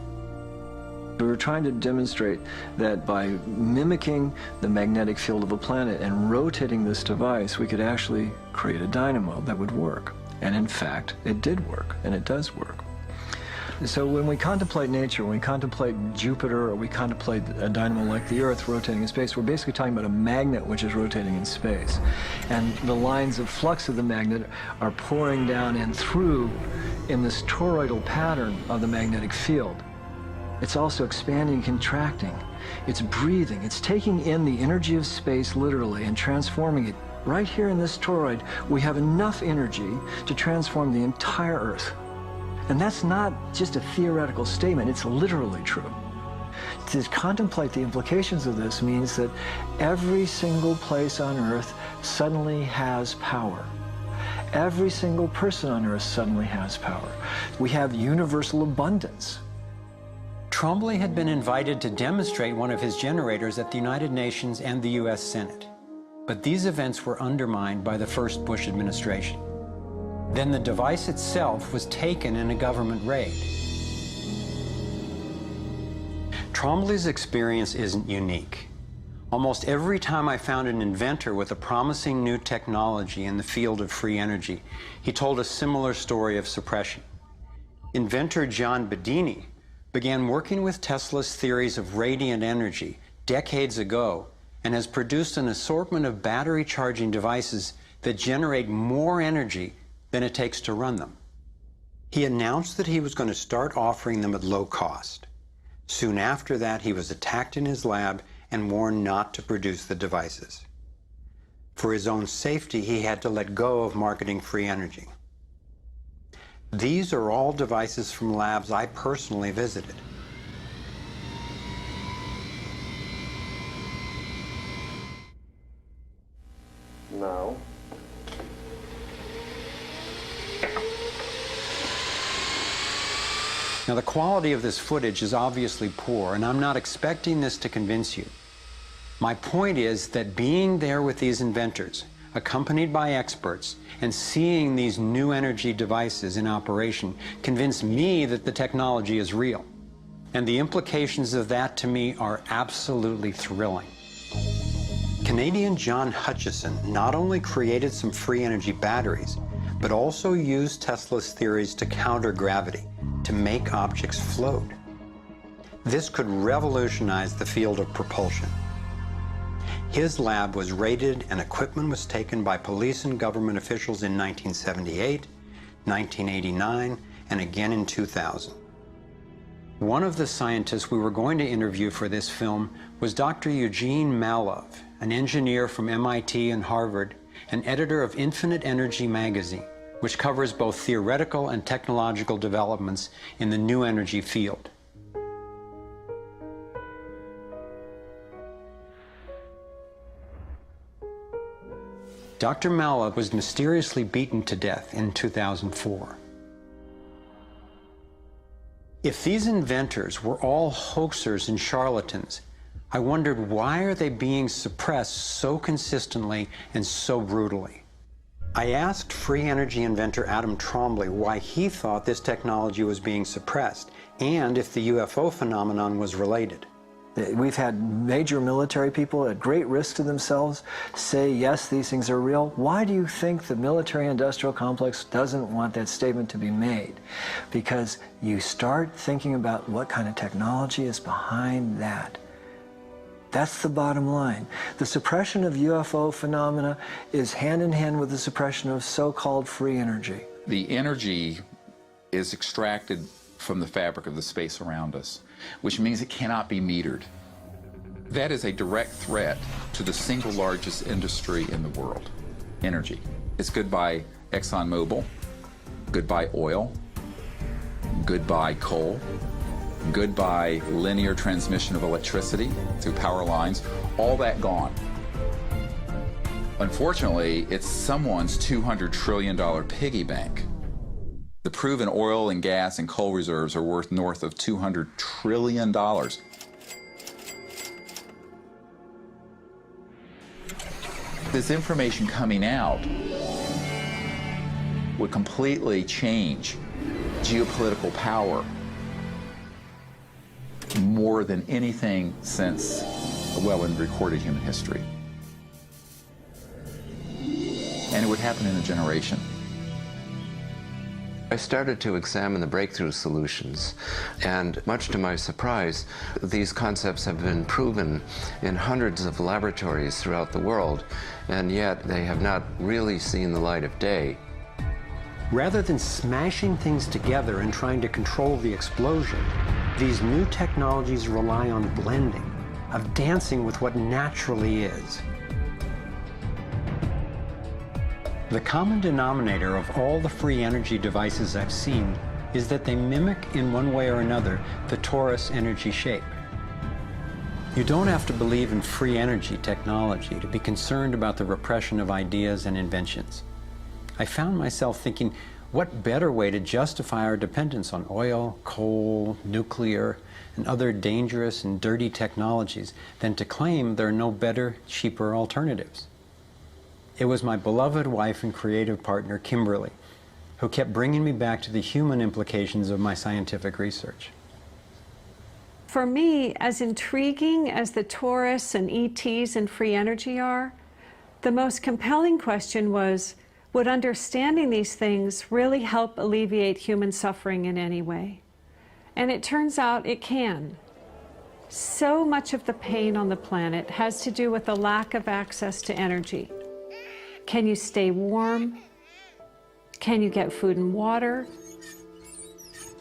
Speaker 19: We were trying to demonstrate that by mimicking the magnetic field of a planet and rotating this device, we could actually create a dynamo that would work. And in fact, it did work, and it does work. So when we contemplate nature, when we contemplate Jupiter, or we contemplate a dynamo like the Earth rotating in space, we're basically talking about a magnet which is rotating in space. And the lines of flux of the magnet are pouring down and through in this toroidal pattern of the magnetic field. It's also expanding and contracting. It's breathing. It's taking in the energy of space literally and transforming it. Right here in this toroid, we have enough energy to transform the entire Earth. And that's not just a theoretical statement, it's literally true. To contemplate the implications of this means that every single place on Earth suddenly has power. Every single person on Earth suddenly has power. We have universal abundance.
Speaker 7: Trombley had been invited to demonstrate one of his generators at the United Nations and the US Senate. But these events were undermined by the first Bush administration. Then the device itself was taken in a government raid. Trombley's experience isn't unique. Almost every time I found an inventor with a promising new technology in the field of free energy, he told a similar story of suppression. Inventor John Bedini began working with Tesla's theories of radiant energy decades ago and has produced an assortment of battery charging devices that generate more energy than it takes to run them. He announced that he was going to start offering them at low cost. Soon after that, he was attacked in his lab and warned not to produce the devices. For his own safety, he had to let go of marketing free energy. These are all devices from labs I personally visited.
Speaker 19: Now.
Speaker 7: Now, the quality of this footage is obviously poor, and I'm not expecting this to convince you. My point is that being there with these inventors, accompanied by experts, and seeing these new energy devices in operation convinced me that the technology is real. And the implications of that to me are absolutely thrilling. Canadian John Hutchison not only created some free energy batteries, but also used Tesla's theories to counter gravity, to make objects float. This could revolutionize the field of propulsion. His lab was raided and equipment was taken by police and government officials in 1978, 1989, and again in 2000. One of the scientists we were going to interview for this film was Dr. Eugene Malov, an engineer from MIT and Harvard, and editor of Infinite Energy magazine, which covers both theoretical and technological developments in the new energy field. Dr. Malov was mysteriously beaten to death in 2004. If these inventors were all hoaxers and charlatans, I wondered, why are they being suppressed so consistently and so brutally? I asked free energy inventor Adam Trombley why he thought this technology was being suppressed, and if the UFO phenomenon was related.
Speaker 19: We've had major military people at great risk to themselves say, yes, these things are real. Why do you think the military-industrial complex doesn't want that statement to be made? Because you start thinking about what kind of technology is behind that. That's the bottom line. The suppression of UFO phenomena is hand in hand with the suppression of so-called free energy.
Speaker 10: The energy is extracted from the fabric of the space around us, which means it cannot be metered. That is a direct threat to the single largest industry in the world, energy. It's goodbye ExxonMobil, goodbye oil, goodbye coal, goodbye linear transmission of electricity through power lines, all that gone. Unfortunately, it's someone's $200 trillion piggy bank. The proven oil and gas and coal reserves are worth north of $200 trillion. This information coming out would completely change geopolitical power more than anything since, well, in recorded human history. And it would happen in a generation.
Speaker 20: I started to examine the breakthrough solutions, and much to my surprise, these concepts have been proven in hundreds of laboratories throughout the world, and yet they have not really seen the light of day.
Speaker 7: Rather than smashing things together and trying to control the explosion, these new technologies rely on blending, of dancing with what naturally is. The common denominator of all the free energy devices I've seen is that they mimic in one way or another the torus energy shape. You don't have to believe in free energy technology to be concerned about the repression of ideas and inventions. I found myself thinking, what better way to justify our dependence on oil, coal, nuclear, and other dangerous and dirty technologies than to claim there are no better, cheaper alternatives? It was my beloved wife and creative partner, Kimberly, who kept bringing me back to the human implications of my scientific research.
Speaker 21: For me, as intriguing as the torus and ETs and free energy are, the most compelling question was, would understanding these things really help alleviate human suffering in any way? And it turns out it can. So much of the pain on the planet has to do with the lack of access to energy. Can you stay warm? Can you get food and water?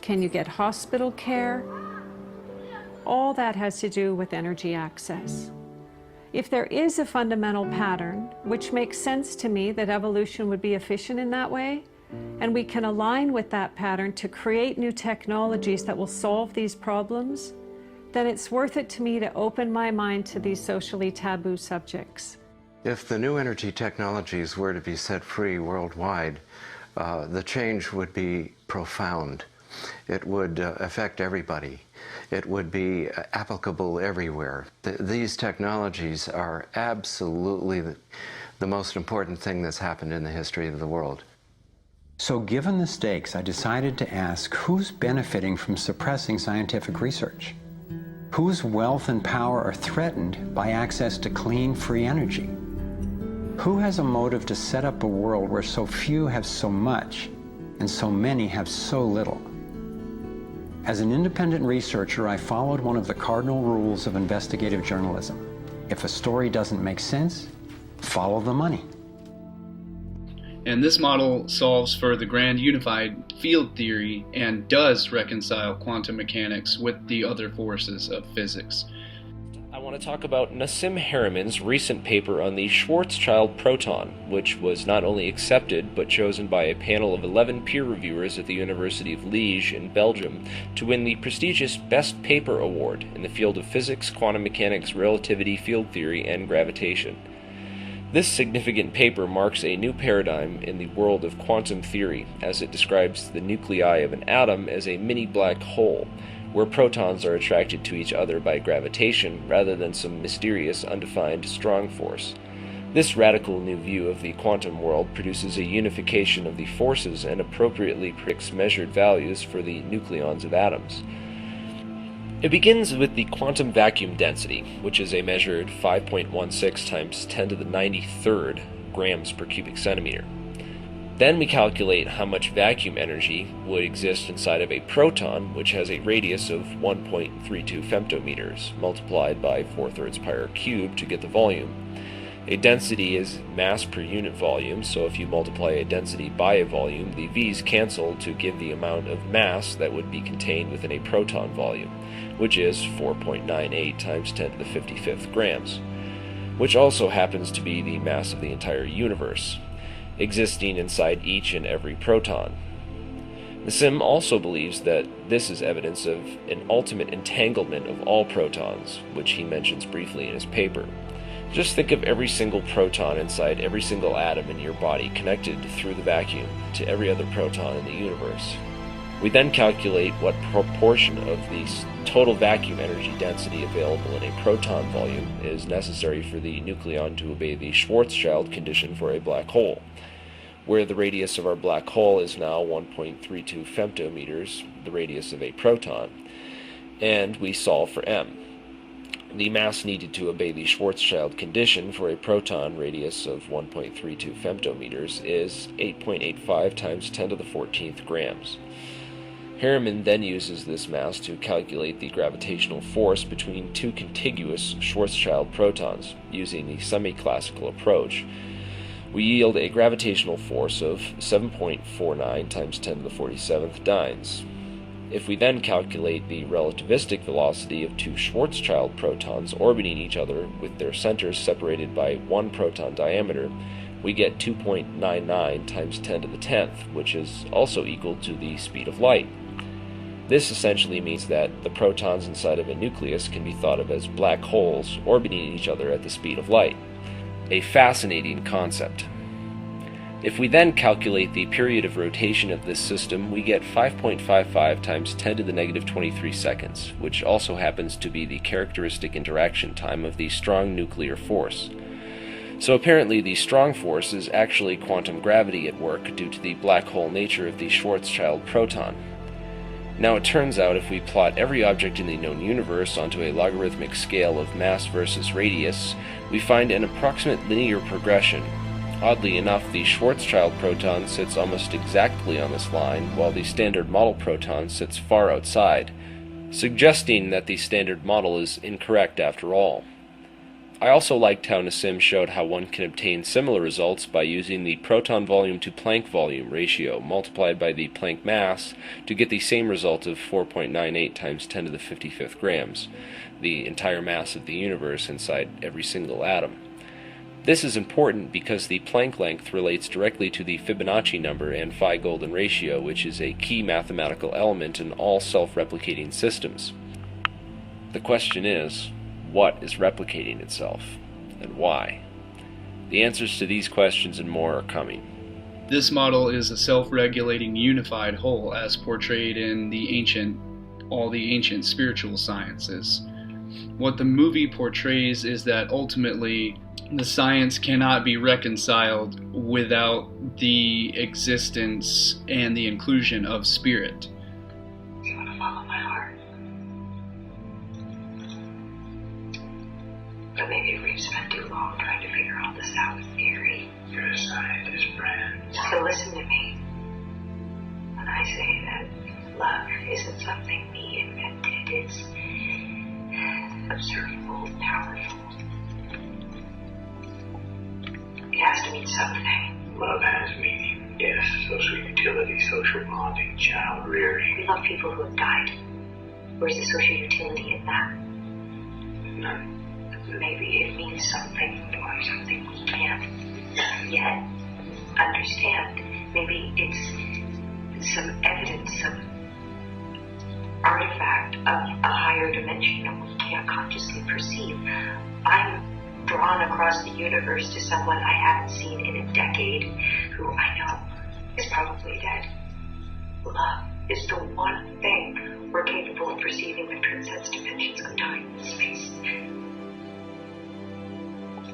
Speaker 21: Can you get hospital care? All that has to do with energy access. If there is a fundamental pattern, which makes sense to me that evolution would be efficient in that way, and we can align with that pattern to create new technologies that will solve these problems, then it's worth it to me to open my mind to these socially taboo subjects.
Speaker 20: If the new energy technologies were to be set free worldwide, the change would be profound. It would affect everybody. It would be applicable everywhere. These technologies are absolutely the most important thing that's happened in the history of the world.
Speaker 7: So given the stakes, I decided to ask who's benefiting from suppressing scientific research? Whose wealth and power are threatened by access to clean, free energy? Who has a motive to set up a world where so few have so much and so many have so little? As an independent researcher, I followed one of the cardinal rules of investigative journalism. If a story doesn't make sense, follow the money.
Speaker 1: And this model solves for the grand unified field theory and does reconcile quantum mechanics with the other forces of physics.
Speaker 22: I want to talk about Nassim Harameyn's recent paper on the Schwarzschild proton, which was not only accepted but chosen by a panel of 11 peer reviewers at the University of Liège in Belgium to win the prestigious Best Paper Award in the field of physics, quantum mechanics, relativity, field theory, and gravitation. This significant paper marks a new paradigm in the world of quantum theory, as it describes the nuclei of an atom as a mini black hole, where protons are attracted to each other by gravitation rather than some mysterious, undefined, strong force. This radical new view of the quantum world produces a unification of the forces and appropriately predicts measured values for the nucleons of atoms. It begins with the quantum vacuum density, which is a measured 5.16 times 10 to the 93rd grams per cubic centimeter. Then we calculate how much vacuum energy would exist inside of a proton, which has a radius of 1.32 femtometers, multiplied by 4/3 pi r cubed to get the volume. A density is mass per unit volume, so if you multiply a density by a volume, the v's cancel to give the amount of mass that would be contained within a proton volume, which is 4.98 times 10 to the 55th grams, which also happens to be the mass of the entire universe, existing inside each and every proton. Nassim also believes that this is evidence of an ultimate entanglement of all protons, which he mentions briefly in his paper. Just think of every single proton inside every single atom in your body connected through the vacuum to every other proton in the universe. We then calculate what proportion of the total vacuum energy density available in a proton volume is necessary for the nucleon to obey the Schwarzschild condition for a black hole, where the radius of our black hole is now 1.32 femtometers, the radius of a proton, and we solve for m. The mass needed to obey the Schwarzschild condition for a proton radius of 1.32 femtometers is 8.85 times 10 to the 14th grams. Harriman then uses this mass to calculate the gravitational force between two contiguous Schwarzschild protons using the semi-classical approach. We yield a gravitational force of 7.49 times 10 to the 47th dynes. If we then calculate the relativistic velocity of two Schwarzschild protons orbiting each other with their centers separated by 1 proton diameter, we get 2.99 times 10 to the 10th, which is also equal to the speed of light. This essentially means that the protons inside of a nucleus can be thought of as black holes orbiting each other at the speed of light. A fascinating concept. If we then calculate the period of rotation of this system, we get 5.55 times 10 to the negative 23 seconds, which also happens to be the characteristic interaction time of the strong nuclear force. So apparently the strong force is actually quantum gravity at work due to the black hole nature of the Schwarzschild proton. Now it turns out if we plot every object in the known universe onto a logarithmic scale of mass versus radius, we find an approximate linear progression. Oddly enough, the Schwarzschild proton sits almost exactly on this line, while the standard model proton sits far outside, suggesting that the standard model is incorrect after all. I also liked how Nassim showed how one can obtain similar results by using the proton volume to Planck volume ratio multiplied by the Planck mass to get the same result of 4.98 times 10 to the 55th grams, the entire mass of the universe inside every single atom. This is important because the Planck length relates directly to the Fibonacci number and phi golden ratio, which is a key mathematical element in all self-replicating systems. The question is, what is replicating itself, and why? The answers to these questions and more are coming.
Speaker 1: This model is a self-regulating unified whole as portrayed in all the ancient spiritual sciences. What the movie portrays is that ultimately the science cannot be reconciled without the existence and the inclusion of spirit.
Speaker 2: You want to follow my heart? But maybe we've spent too long trying to figure all this out with theory.
Speaker 3: You're a scientist, friend.
Speaker 2: So listen to me. When I say that love isn't something we invented, it's observable, powerful. It has to mean something.
Speaker 3: Love has meaning, yes. Social utility, social bonding, child rearing.
Speaker 2: We love people who have died. Where's the social utility in that?
Speaker 3: None.
Speaker 2: Maybe it means something, or something we can't yet understand. Maybe it's some evidence, some artifact of a higher dimension that we can't consciously perceive. I'm drawn across the universe to someone I haven't seen in a decade, who I know is probably dead. Love is the one thing we're capable of perceiving that transcends dimensions of time and space.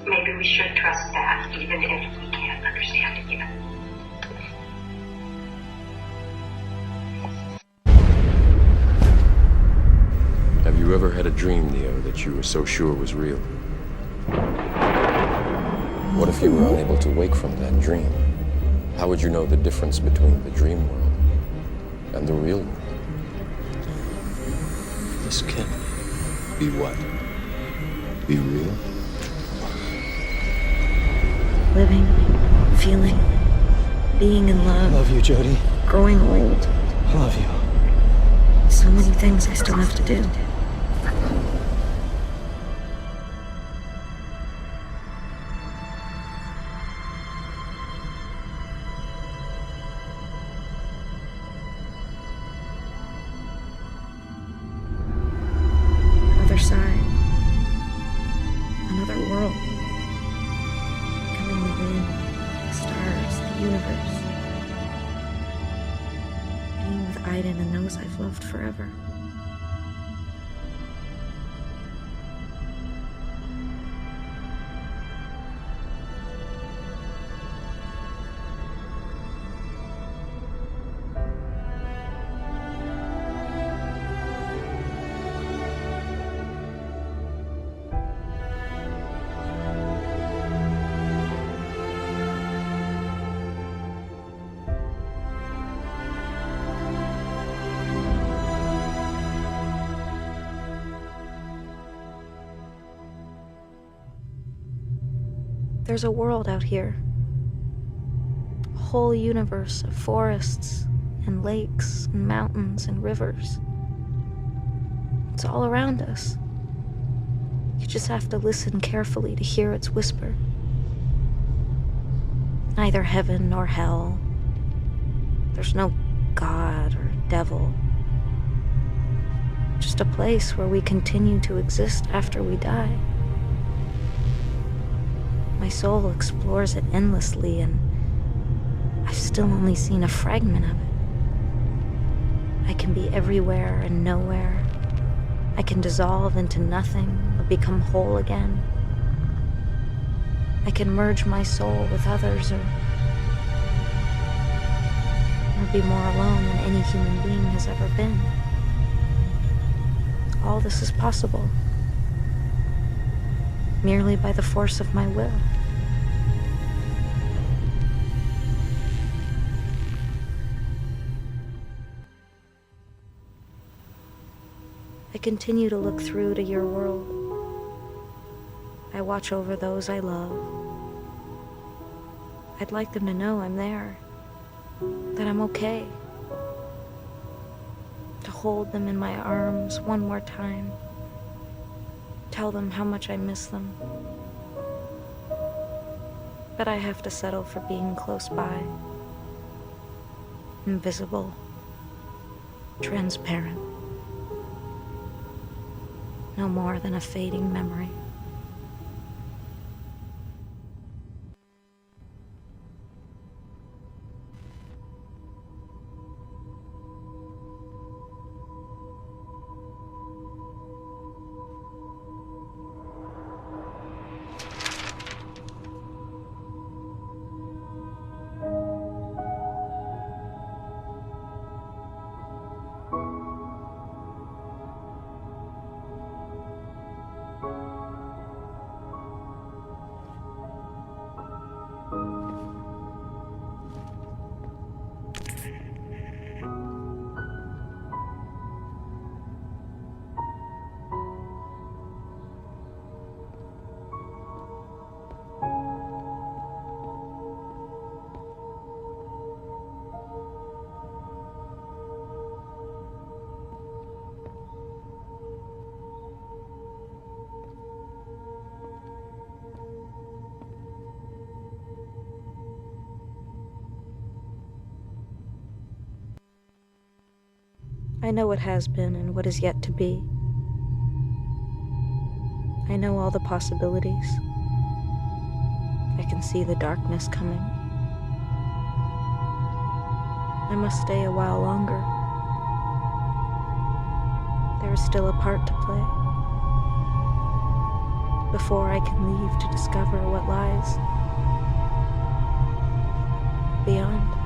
Speaker 2: Maybe we should trust that, even if we can't understand it yet.
Speaker 23: Have you ever had a dream, Neo, that you were so sure was real? What if you were unable to wake from that dream? How would you know the difference between the dream world and the real world?
Speaker 3: This can be what? Be real?
Speaker 2: Living, feeling, being in love.
Speaker 3: Love you, Jody.
Speaker 2: Growing old.
Speaker 3: Love you.
Speaker 2: So many things I still have to do. Other side. Another world.
Speaker 4: universe. Being with Aiden and those I've loved forever. There's a world out here. A whole universe of forests and lakes and mountains and rivers. It's all around us. You just have to listen carefully to hear its whisper. Neither heaven nor hell. There's no God or devil. Just a place where we continue to exist after we die. My soul explores it endlessly, and I've still only seen a fragment of it. I can be everywhere and nowhere. I can dissolve into nothing or become whole again. I can merge my soul with others or be more alone than any human being has ever been. All this is possible merely by the force of my will. I continue to look through to your world. I watch over those I love. I'd like them to know I'm there, that I'm okay. To hold them in my arms one more time. Tell them how much I miss them. But I have to settle for being close by. Invisible. Transparent. No more than a fading memory. I know what has been and what is yet to be. I know all the possibilities. I can see the darkness coming. I must stay a while longer. There is still a part to play before I can leave to discover what lies beyond.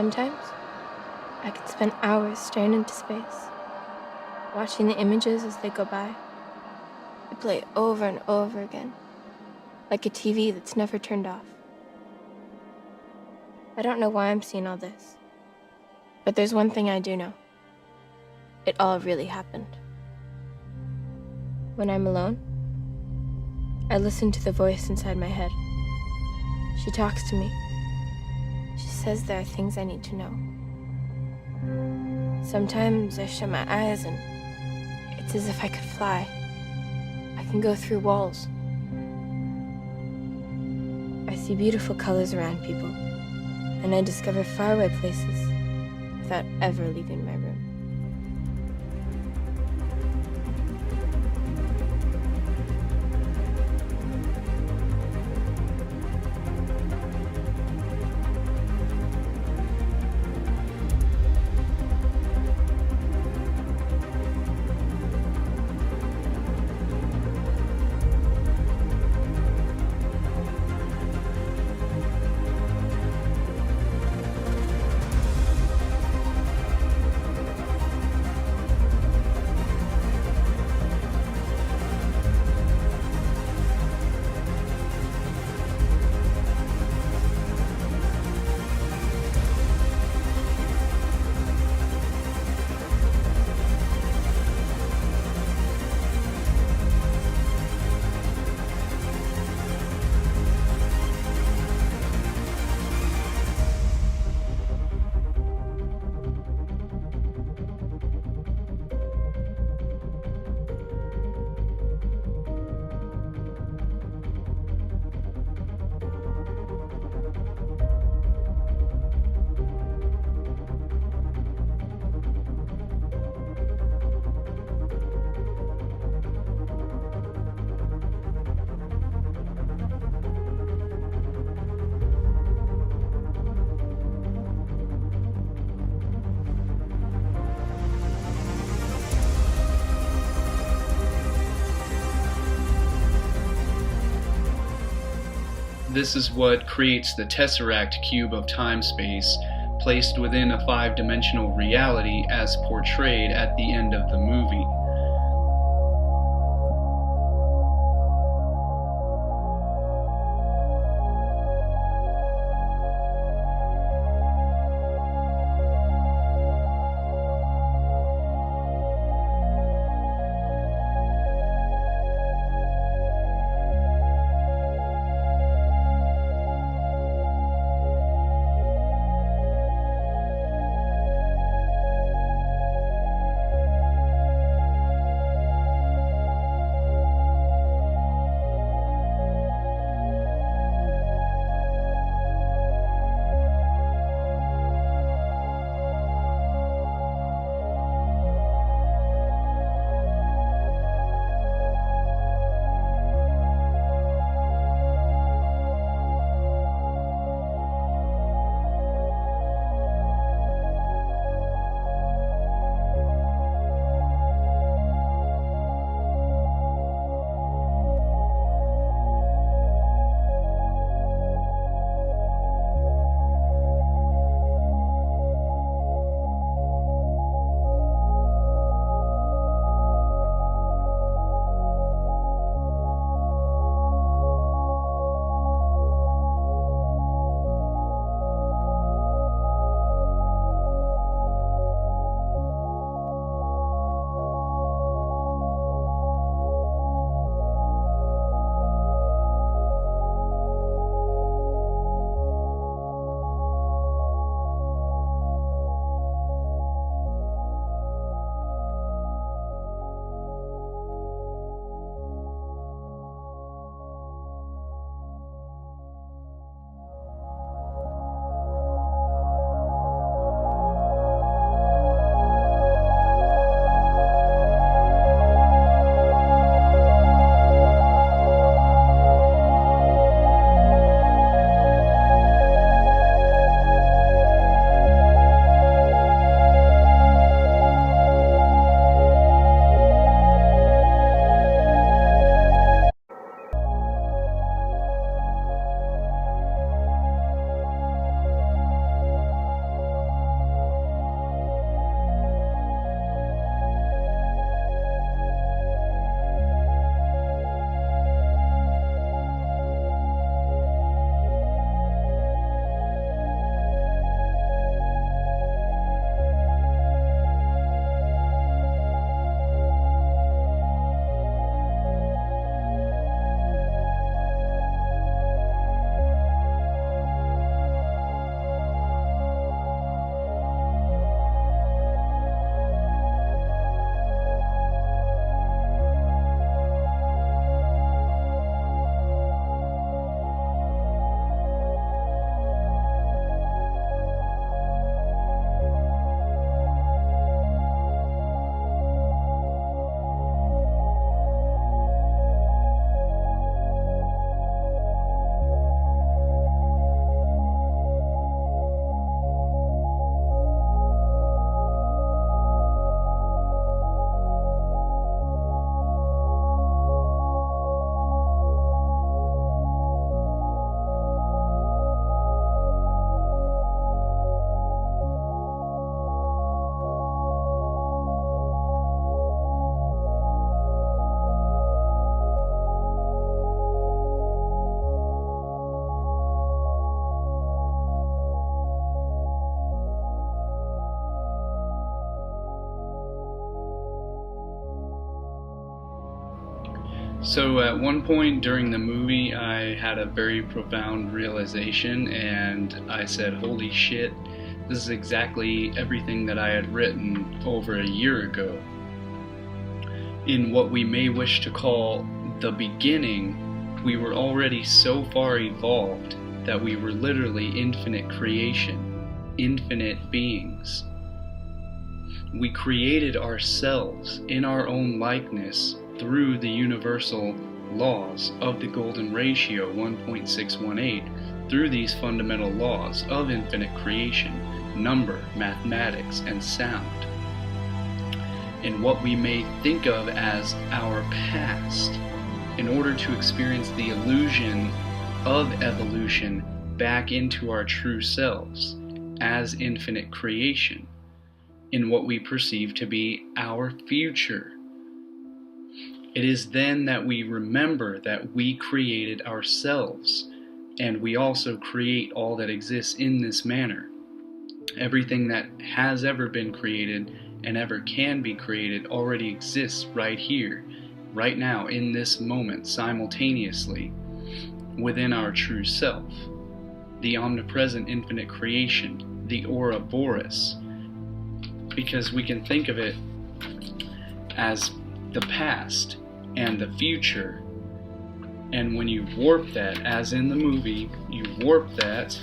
Speaker 5: Sometimes, I could spend hours staring into space, watching the images as they go by. They play over and over again, like a TV that's never turned off. I don't know why I'm seeing all this, but there's one thing I do know. It all really happened. When I'm alone, I listen to the voice inside my head. She talks to me. She says there are things I need to know. Sometimes I shut my eyes and it's as if I could fly. I can go through walls. I see beautiful colors around people, and I discover faraway places without ever leaving my room.
Speaker 1: This is what creates the Tesseract cube of time-space, placed within a 5-dimensional reality as portrayed at the end of the movie. So at one point during the movie, I had a very profound realization, and I said, holy shit, this is exactly everything that I had written over a year ago. In what we may wish to call the beginning, we were already so far evolved that we were literally infinite creation, infinite beings. We created ourselves in our own likeness through the universal laws of the golden ratio 1.618, through these fundamental laws of infinite creation, number, mathematics, and sound. In what we may think of as our past, in order to experience the illusion of evolution back into our true selves as infinite creation, in what we perceive to be our future. It is then that we remember that we created ourselves, and we also create all that exists in this manner. Everything that has ever been created and ever can be created already exists right here, right now, in this moment, simultaneously, within our true self. The omnipresent infinite creation, the Ouroboros, because we can think of it as the past and the future, and when you warp that, as in the movie, you warp that,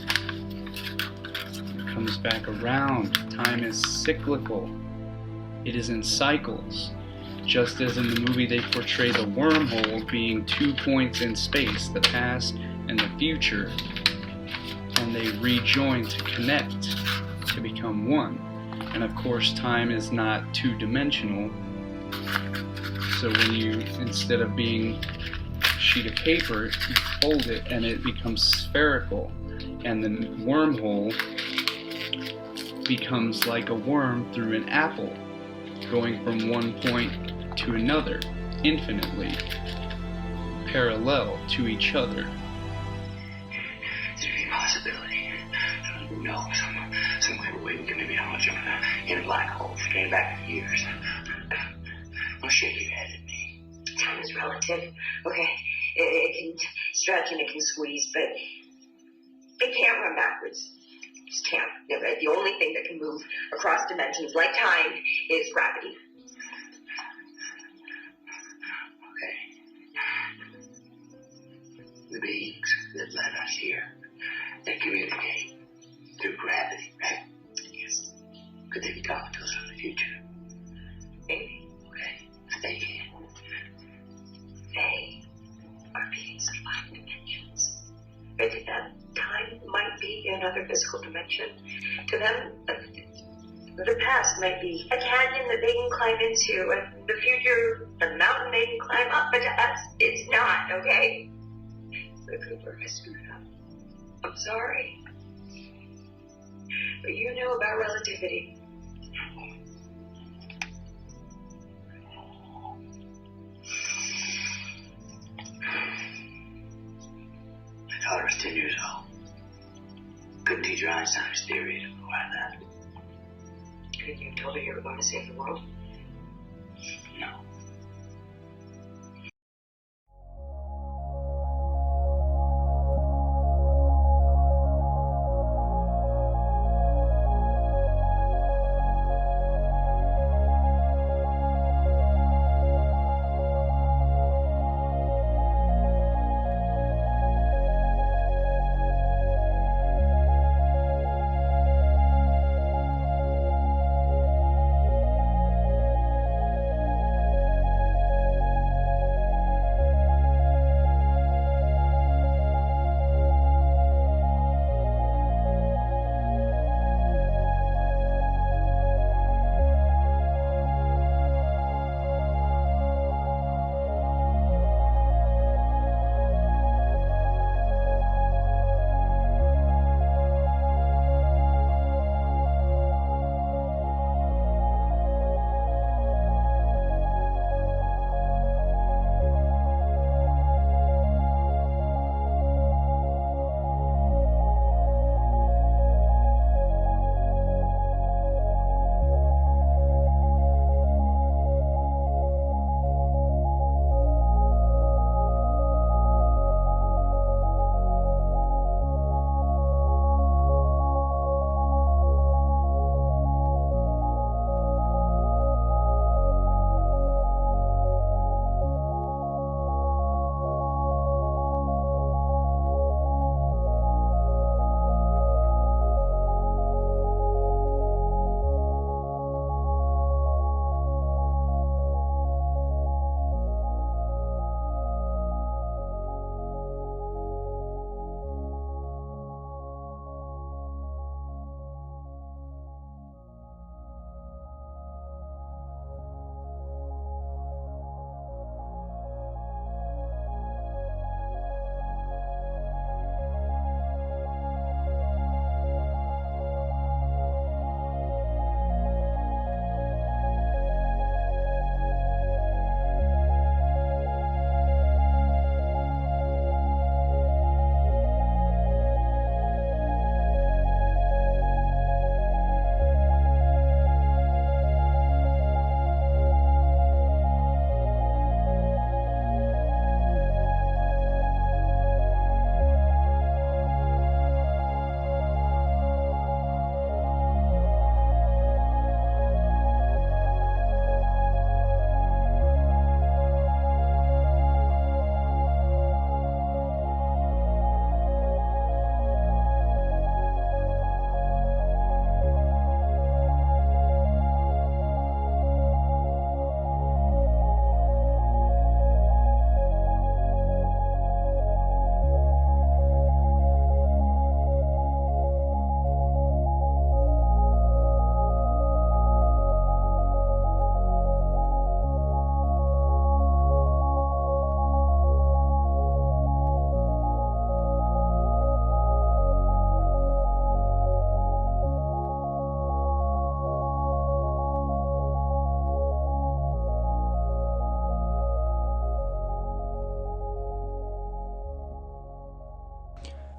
Speaker 1: it comes back around. Time is cyclical. It is in cycles. Just as in the movie they portray the wormhole being 2 points in space, the past and the future, and they rejoin to connect, to become one. And of course, time is not two-dimensional. So when you, instead of being a sheet of paper, you fold it and it becomes spherical. And the wormhole becomes like a worm through an apple, going from one point to another, infinitely, parallel to each other.
Speaker 3: Is there any possibility? Who knows? Some kind of way we can maybe how much in a black hole for getting back in years. Don't shake your head at me.
Speaker 2: Time is relative, okay? It can stretch and it can squeeze, but it can't run backwards. It just can't. The only thing that can move across dimensions like time is gravity.
Speaker 3: The beings that led us here, they communicate through gravity, right? Yes. Could they be talking to us from the future?
Speaker 2: Maybe.
Speaker 3: Okay. If they can.
Speaker 2: They are beings of 5 dimensions. Right? That time might be another physical dimension. To them, the past might be a canyon that they can climb into, and the future, a mountain they can climb up, but to us, it's not, okay? Cooper, I screwed up. I'm sorry. But you know about relativity.
Speaker 3: My daughter was 10 years old. Couldn't teach her Einstein's theory to why that.
Speaker 2: Couldn't you have told her you were going to save the world?
Speaker 3: No.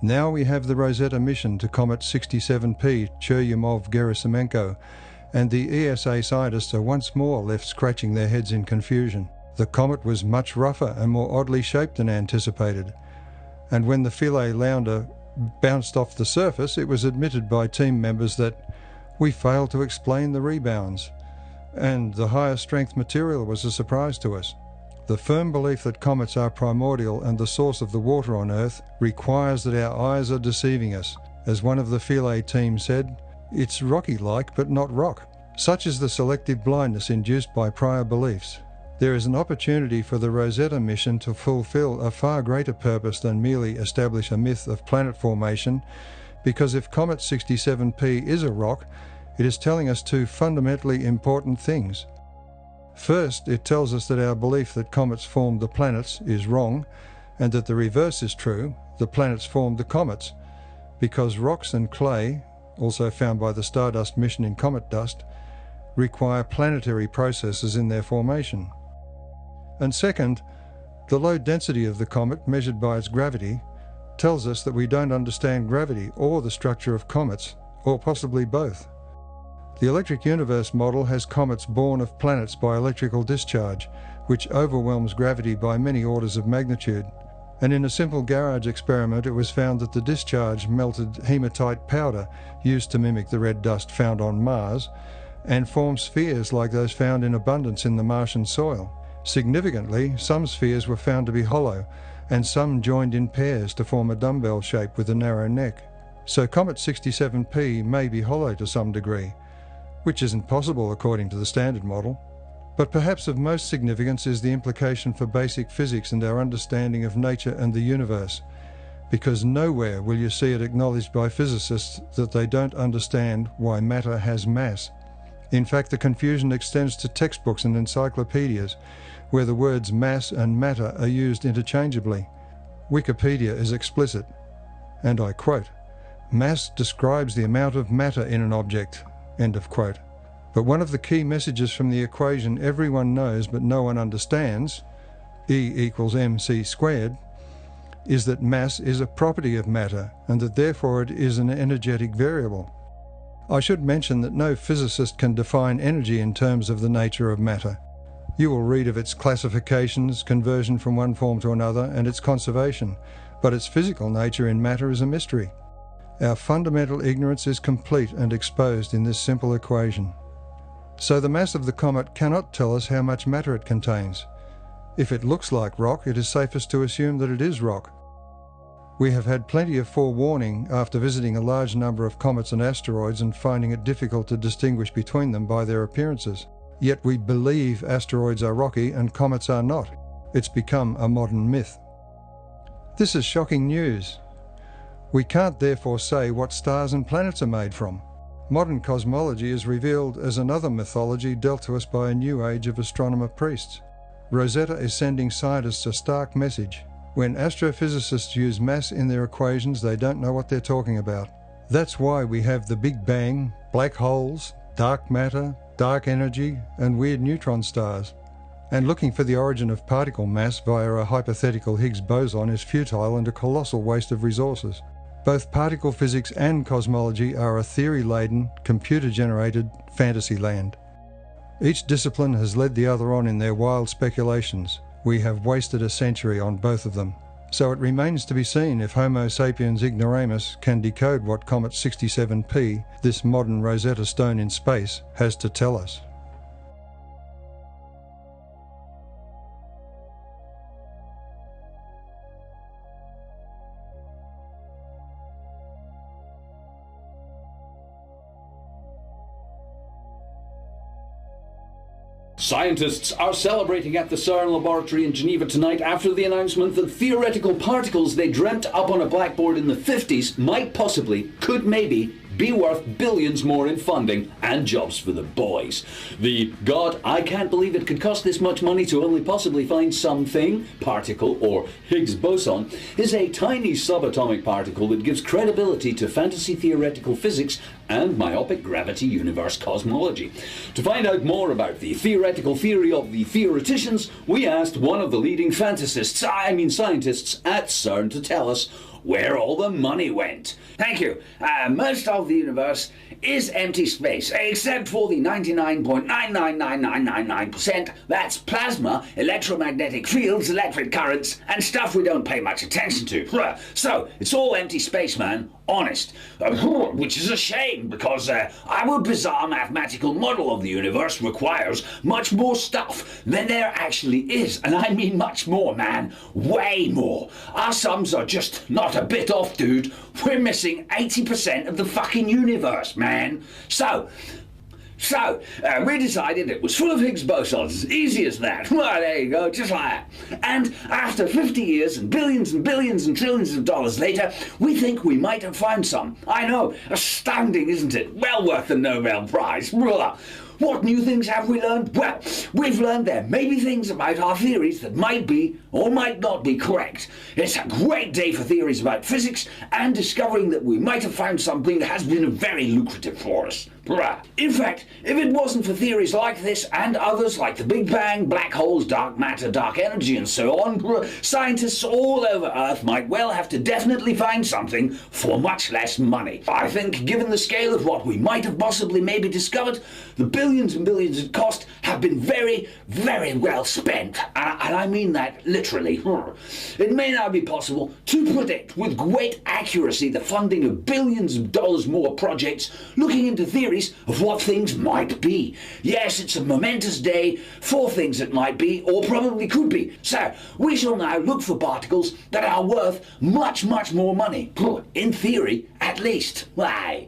Speaker 6: Now we have the Rosetta mission to Comet 67P Churyumov-Gerasimenko, and the ESA scientists are once more left scratching their heads in confusion. The comet was much rougher and more oddly shaped than anticipated, and when the Philae Launder bounced off the surface, it was admitted by team members that we failed to explain the rebounds, and the higher strength material was a surprise to us. The firm belief that comets are primordial and the source of the water on Earth requires that our eyes are deceiving us. As one of the Philae team said, it's rocky-like but not rock. Such is the selective blindness induced by prior beliefs. There is an opportunity for the Rosetta mission to fulfill a far greater purpose than merely establish a myth of planet formation, because if Comet 67P is a rock, it is telling us two fundamentally important things. First, it tells us that our belief that comets formed the planets is wrong, and that the reverse is true, the planets formed the comets, because rocks and clay, also found by the Stardust mission in comet dust, require planetary processes in their formation. And second, the low density of the comet, measured by its gravity, tells us that we don't understand gravity or the structure of comets, or possibly both. The electric universe model has comets born of planets by electrical discharge, which overwhelms gravity by many orders of magnitude. And in a simple garage experiment, it was found that the discharge melted hematite powder used to mimic the red dust found on Mars, and formed spheres like those found in abundance in the Martian soil. Significantly, some spheres were found to be hollow, and some joined in pairs to form a dumbbell shape with a narrow neck. So Comet 67P may be hollow to some degree, which isn't possible according to the standard model. But perhaps of most significance is the implication for basic physics and our understanding of nature and the universe, because nowhere will you see it acknowledged by physicists that they don't understand why matter has mass. In fact, the confusion extends to textbooks and encyclopedias, where the words mass and matter are used interchangeably. Wikipedia is explicit, and I quote, "Mass describes the amount of matter in an object," end of quote. But one of the key messages from the equation everyone knows but no one understands, E equals mc squared, is that mass is a property of matter and that therefore it is an energetic variable. I should mention that no physicist can define energy in terms of the nature of matter. You will read of its classifications, conversion from one form to another, and its conservation, but its physical nature in matter is a mystery. Our fundamental ignorance is complete and exposed in this simple equation. So the mass of the comet cannot tell us how much matter it contains. If it looks like rock, it is safest to assume that it is rock. We have had plenty of forewarning after visiting a large number of comets and asteroids and finding it difficult to distinguish between them by their appearances. Yet we believe asteroids are rocky and comets are not. It's become a modern myth. This is shocking news. We can't therefore say what stars and planets are made from. Modern cosmology is revealed as another mythology dealt to us by a new age of astronomer priests. Rosetta is sending scientists a stark message. When astrophysicists use mass in their equations, they don't know what they're talking about. That's why we have the Big Bang, black holes, dark matter, dark energy, and weird neutron stars. And looking for the origin of particle mass via a hypothetical Higgs boson is futile and a colossal waste of resources. Both particle physics and cosmology are a theory-laden, computer-generated fantasy land. Each discipline has led the other on in their wild speculations. We have wasted a century on both of them. So it remains to be seen if Homo sapiens ignoramus can decode what Comet 67P, this modern Rosetta Stone in space, has to tell us.
Speaker 8: Scientists are celebrating at the CERN laboratory in Geneva tonight after the announcement that theoretical particles they dreamt up on a blackboard in the 50s might possibly, could maybe, be worth billions more in funding and jobs for the boys. The "God, I can't believe it could cost this much money to only possibly find something" particle, or Higgs boson, is a tiny subatomic particle that gives credibility to fantasy theoretical physics and myopic gravity universe cosmology. To find out more about the theoretical theory of the theoreticians, we asked one of the leading scientists at CERN to tell us where all the money went. Thank you. Most of the universe is empty space, except for the 99.999999%. That's plasma, electromagnetic fields, electric currents, and stuff we don't pay much attention to. So, it's all empty space, man. Honest. Which is a shame, because our bizarre mathematical model of the universe requires much more stuff than there actually is. And I mean much more, man. Way more. Our sums are just not a bit off, dude. We're missing 80% of the fucking universe, man. So, we decided it was full of Higgs bosons. Easy as that. Well, there you go, just like that. And after 50 years and billions and trillions of dollars later, we think we might have found some. I know, astounding, isn't it? Well worth the Nobel Prize. What new things have we learned? Well, we've learned there may be things about our theories that might be or might not be correct. It's a great day for theories about physics, and discovering that we might have found something has been very lucrative for us. In fact, if it wasn't for theories like this and others like the Big Bang, black holes, dark matter, dark energy, and so on, scientists all over Earth might well have to definitely find something for much less money. I think, given the scale of what we might have possibly maybe discovered, the billions and billions it cost have been very, very well spent. And I mean that literally. It may now be possible to predict with great accuracy the funding of billions of dollars more projects looking into theories of what things might be. Yes, it's a momentous day for things that might be or probably could be. So, we shall now look for particles that are worth much, much more money. In theory, at least. Why?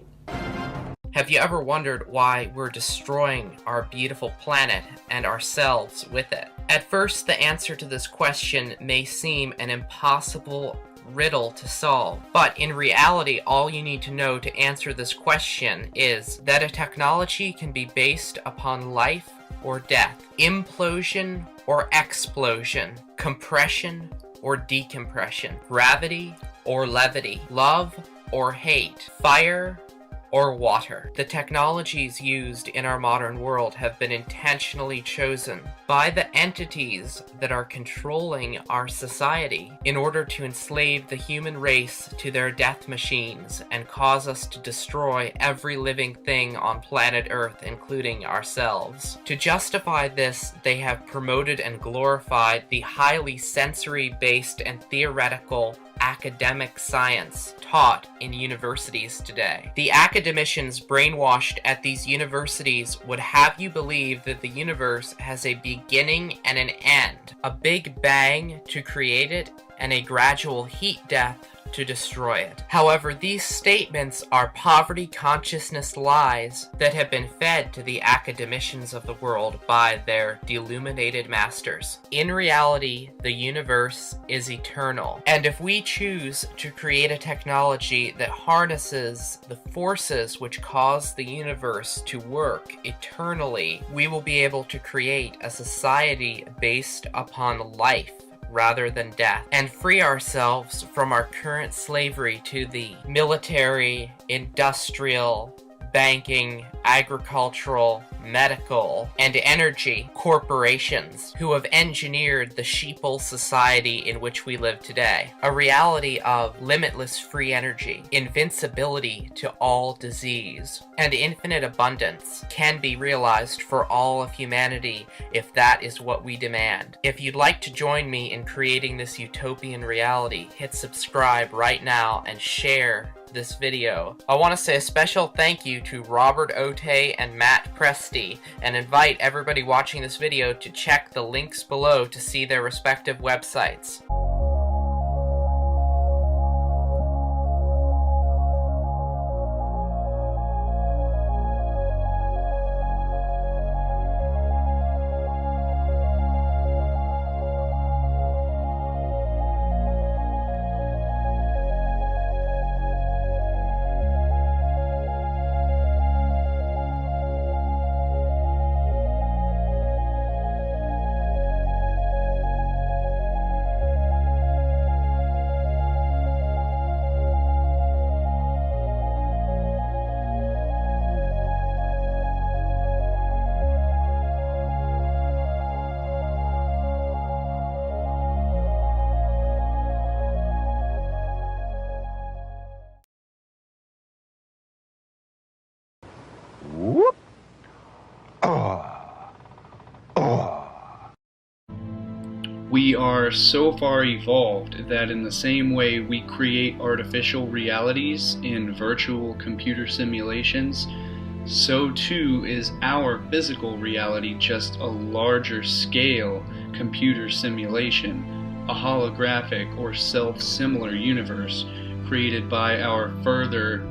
Speaker 9: Have you ever wondered why we're destroying our beautiful planet and ourselves with it? At first, the answer to this question may seem an impossible riddle to solve, but in reality, all you need to know to answer this question is that a technology can be based upon life or death, implosion or explosion, compression or decompression, gravity or levity, love or hate, fire or water. The technologies used in our modern world have been intentionally chosen by the entities that are controlling our society in order to enslave the human race to their death machines and cause us to destroy every living thing on planet Earth, including ourselves. To justify this, they have promoted and glorified the highly sensory-based and theoretical academic science taught in universities today. The academicians brainwashed at these universities would have you believe that the universe has a beginning and an end, a big bang to create it, and a gradual heat death to destroy it. However, these statements are poverty consciousness lies that have been fed to the academicians of the world by their deluminated masters. In reality, the universe is eternal, and if we choose to create a technology that harnesses the forces which cause the universe to work eternally, we will be able to create a society based upon life rather than death, and free ourselves from our current slavery to the military, industrial, banking, agricultural, medical, and energy corporations who have engineered the sheeple society in which we live today. A reality of limitless free energy, invincibility to all disease, and infinite abundance can be realized for all of humanity if that is what we demand. If you'd like to join me in creating this utopian reality, hit subscribe right now and share this video. I want to say a special thank you to Robert Ote and Matt Presti, and invite everybody watching this video to check the links below to see their respective websites.
Speaker 3: whoop. Oh.
Speaker 1: We are so far evolved that in the same way we create artificial realities in virtual computer simulations, so too is our physical reality just a larger scale computer simulation, a holographic or self-similar universe created by our further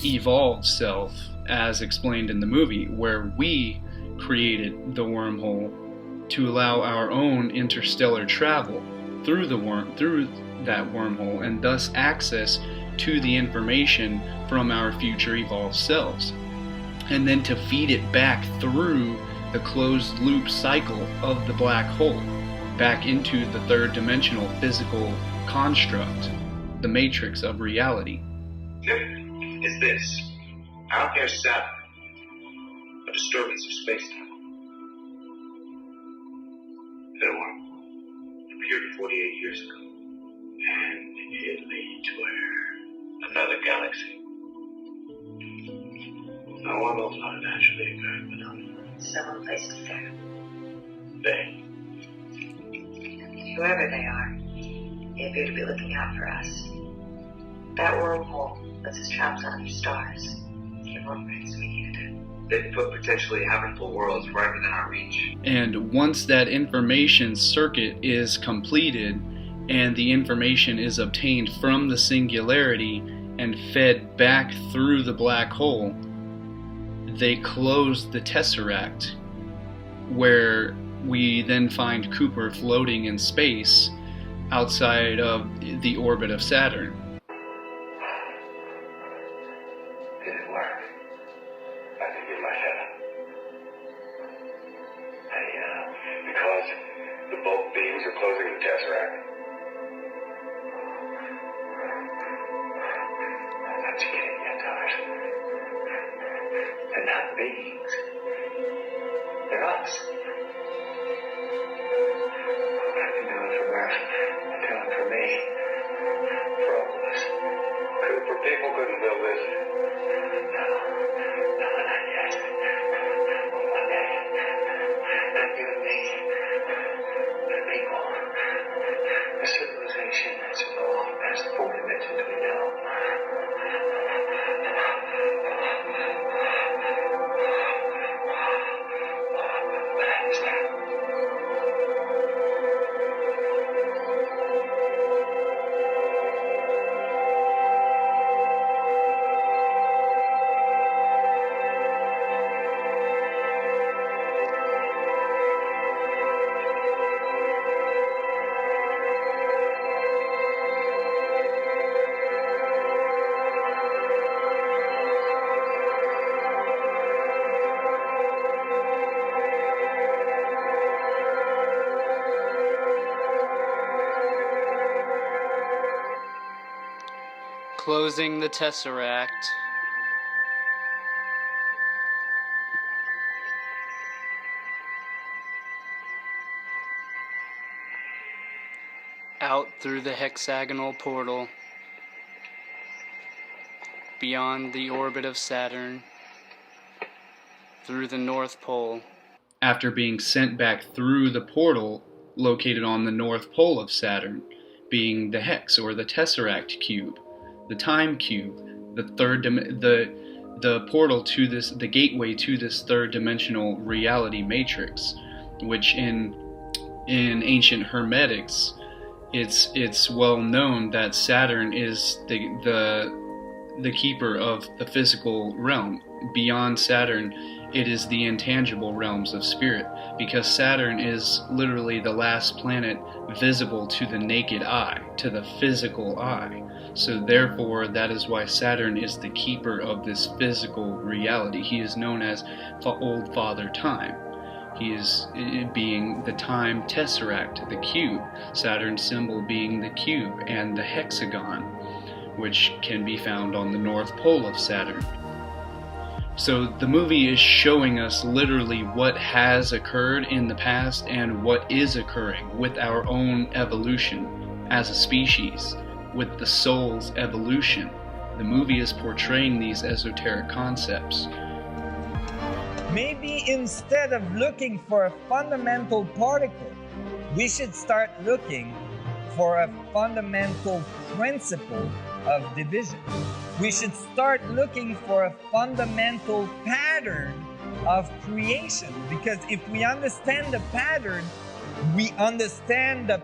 Speaker 1: evolved self, as explained in the movie, where we created the wormhole to allow our own interstellar travel through that wormhole and thus access to the information from our future evolved selves, and then to feed it back through the closed loop cycle of the black hole back into the third dimensional physical construct, the matrix of reality.
Speaker 3: Is this? Out there, Saturn. A disturbance of space-time. There one appeared 48 years ago, and it leads to where? Another galaxy. No one knows not naturally occurring phenomenon.
Speaker 2: Someone placed it there.
Speaker 3: They.
Speaker 2: Whoever they are, they appear to be looking out for us. That wormhole lets us travel to other stars. Give vortex we needed it.
Speaker 3: They've put potentially habitable worlds right within our reach.
Speaker 1: And once that information circuit is completed and the information is obtained from the singularity and fed back through the black hole, they close the Tesseract, where we then find Cooper floating in space outside of the orbit of Saturn.
Speaker 3: They're not beings. They're us. I've been doing for Earth. They're doing for me. For all of us. Cooper, people couldn't build this. No, not yet. One day. Not you and me. The people. A civilization that's evolved past the 4 dimensions we know.
Speaker 1: Closing the Tesseract. Out through the hexagonal portal. Beyond the orbit of Saturn. Through the North Pole. After being sent back through the portal located on the North Pole of Saturn, being the hex or the Tesseract cube. The time cube, the portal to this, the gateway to this third dimensional reality matrix, which in ancient Hermetics, it's well known that Saturn is the keeper of the physical realm. Beyond Saturn, it is the intangible realms of spirit, because Saturn is literally the last planet visible to the naked eye, to the physical eye. So therefore, that is why Saturn is the keeper of this physical reality. He is known as Old Father Time. He is being the time tesseract, the cube, Saturn's symbol being the cube, and the hexagon, which can be found on the North Pole of Saturn. So the movie is showing us literally what has occurred in the past and what is occurring with our own evolution as a species, with the soul's evolution. The movie is portraying these esoteric concepts.
Speaker 11: Maybe instead of looking for a fundamental particle, we should start looking for a fundamental principle of division. We should start looking for a fundamental pattern of creation, because if we understand the pattern, we understand the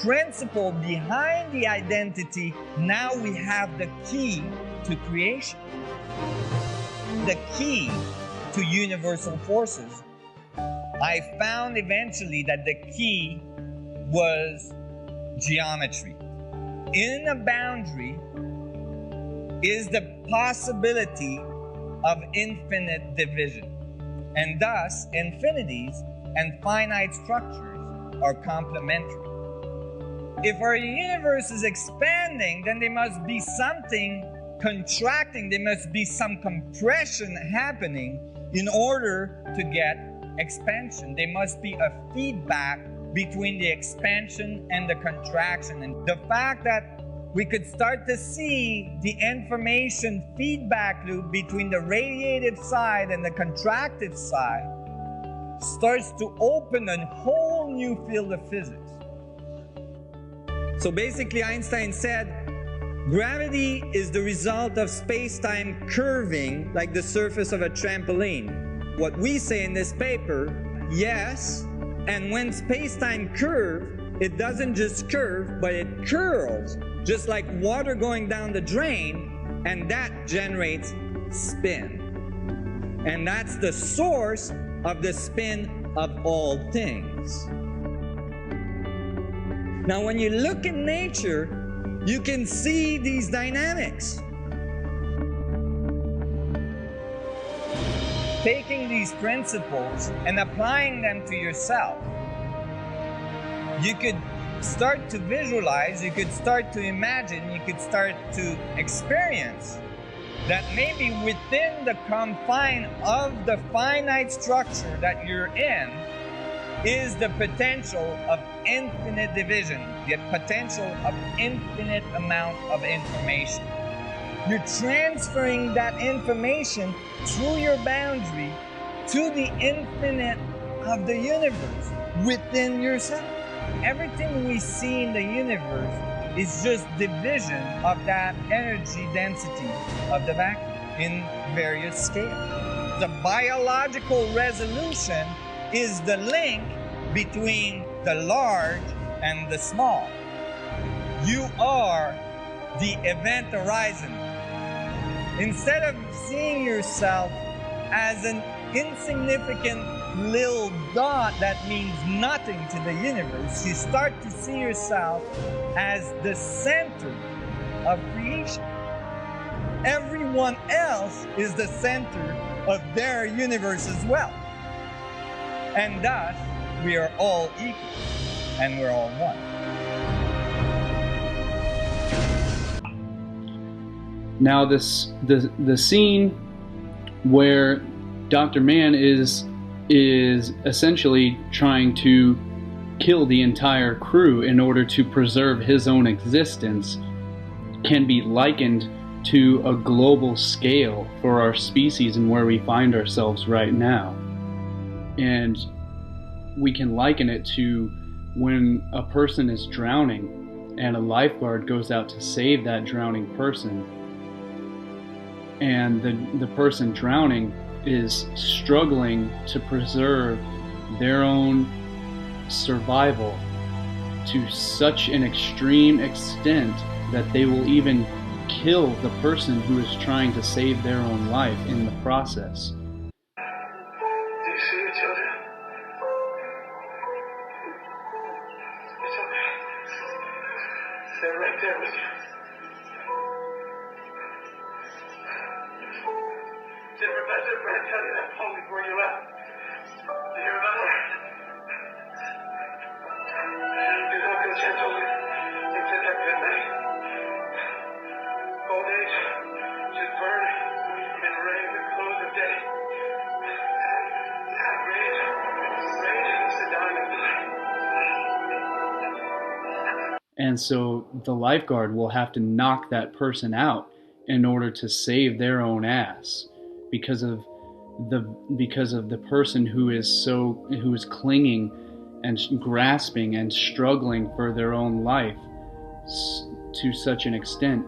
Speaker 11: principle behind the identity. Now we have the key to creation, the key to universal forces. I found eventually that the key was geometry. In a boundary is the possibility of infinite division, and thus infinities and finite structures are complementary. If our universe is expanding, then there must be something contracting, there must be some compression happening in order to get expansion. There must be a feedback between the expansion and the contraction. And the fact that we could start to see the information feedback loop between the radiative side and the contractive side starts to open a whole new field of physics. So basically, Einstein said, gravity is the result of space-time curving like the surface of a trampoline. What we say in this paper, yes, and when space-time curve, it doesn't just curve, but it curls, just like water going down the drain, and that generates spin. And that's the source of the spin of all things. Now, when you look in nature, you can see these dynamics. Taking these principles and applying them to yourself, you could start to visualize, you could start to imagine, you could start to experience that maybe within the confine of the finite structure that you're in is the potential of infinite division, the potential of infinite amount of information. You're transferring that information through your boundary to the infinite of the universe within yourself. Everything we see in the universe is just division of that energy density of the vacuum in various scales. The biological resolution is the link between the large and the small. You are the event horizon. Instead of seeing yourself as an insignificant little dot that means nothing to the universe, you start to see yourself as the center of creation. Everyone else is the center of their universe as well. And thus, we are all equal and we're all one.
Speaker 1: Now the scene where Dr. Mann is essentially trying to kill the entire crew in order to preserve his own existence can be likened to a global scale for our species and where we find ourselves right now. And we can liken it to when a person is drowning and a lifeguard goes out to save that drowning person, and the person drowning is struggling to preserve their own survival to such an extreme extent that they will even kill the person who is trying to save their own life in the process.
Speaker 3: Do you see your children? It's okay. They're right there with you. Did Rebecca tell you that poem before you left? Do you remember? You don't feel gentle except at midnight. Old age should burn and reign the close of day. Rage is the dying of life.
Speaker 1: And so the lifeguard will have to knock that person out in order to save their own ass, because of the person who is clinging and grasping and struggling for their own life to such an extent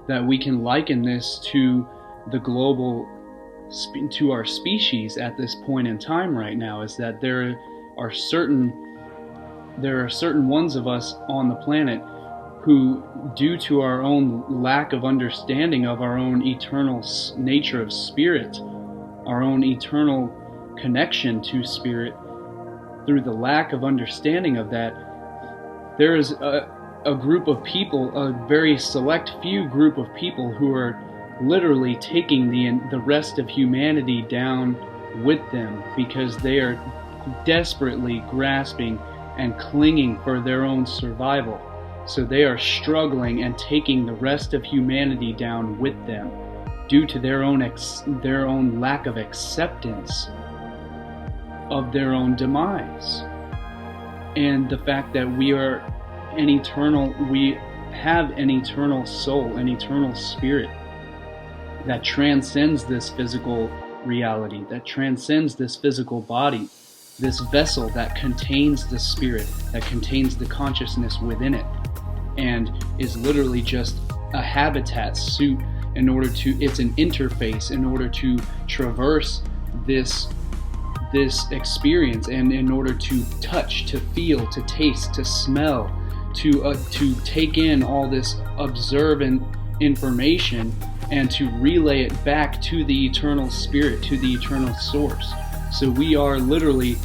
Speaker 1: that we can liken this to to our species at this point in time right now, is that there are certain ones of us on the planet who, due to our own lack of understanding of our own eternal nature of spirit, our own eternal connection to spirit, through the lack of understanding of that, there is a group of people, a very select few group of people, who are literally taking the rest of humanity down with them, because they are desperately grasping and clinging for their own survival. So they are struggling and taking the rest of humanity down with them due to their own lack of acceptance of their own demise, and the fact that we have an eternal soul, an eternal spirit that transcends this physical reality, that transcends this physical body, this vessel that contains the spirit, that contains the consciousness within it, and is literally just a habitat suit it's an interface in order to traverse this experience, and in order to touch, to feel, to taste, to smell, to take in all this observant information and to relay it back to the eternal spirit, to the eternal source. So we are literally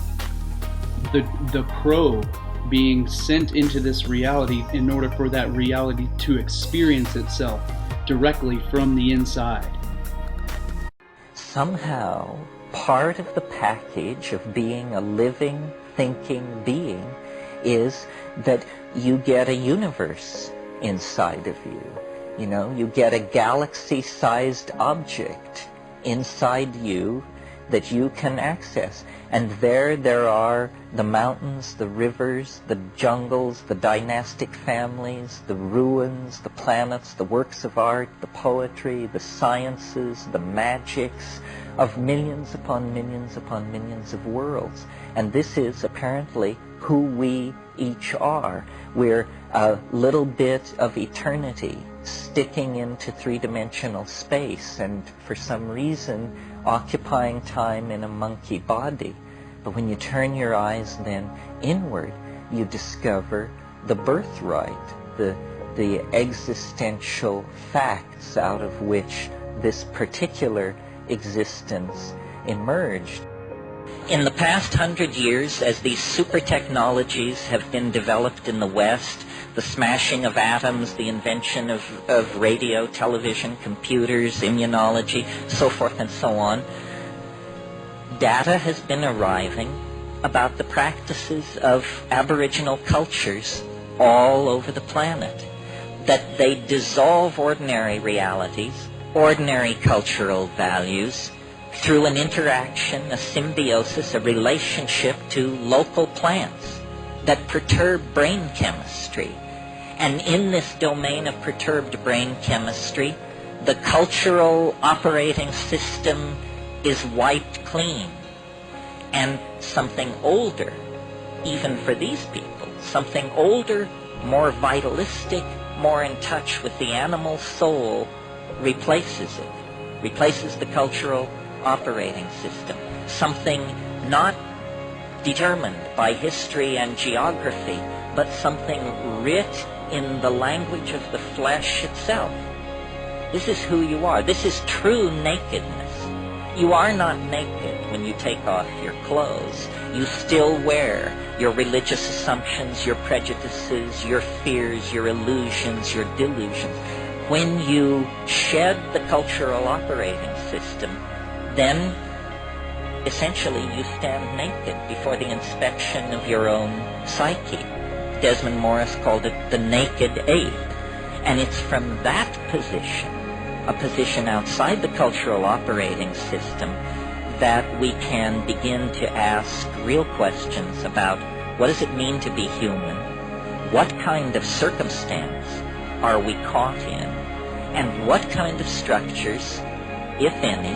Speaker 1: the probe being sent into this reality in order for that reality to experience itself directly from the inside.
Speaker 12: Somehow, part of the package of being a living, thinking being is that you get a universe inside of you. You know, you get a galaxy-sized object inside you that you can access. And there are the mountains, the rivers, the jungles, the dynastic families, the ruins, the planets, the works of art, the poetry, the sciences, the magics of millions upon millions upon millions of worlds. And this is apparently who we each are. We're a little bit of eternity sticking into three-dimensional space, and for some reason occupying time in a monkey body. But when you turn your eyes then inward, you discover the birthright, the existential facts out of which this particular existence emerged. In the past 100 years, as these super technologies have been developed in the West, the smashing of atoms, the invention of radio, television, computers, immunology, so forth and so on, data has been arriving about the practices of Aboriginal cultures all over the planet, that they dissolve ordinary realities, ordinary cultural values, through an interaction, a symbiosis, a relationship to local plants that perturb brain chemistry. And in this domain of perturbed brain chemistry, the cultural operating system is wiped clean. And something older, even for these people, something older, more vitalistic, more in touch with the animal soul, replaces it, replaces the cultural operating system. Something not determined by history and geography, but something writ in the language of the flesh itself. This is who you are. This is true nakedness. You are not naked when you take off your clothes. You still wear your religious assumptions, your prejudices, your fears, your illusions, your delusions. When you shed the cultural operating system, then essentially you stand naked before the inspection of your own psyche. Desmond Morris called it the naked ape. And it's from that position, a position outside the cultural operating system, that we can begin to ask real questions about what does it mean to be human? What kind of circumstance are we caught in? And what kind of structures, if any,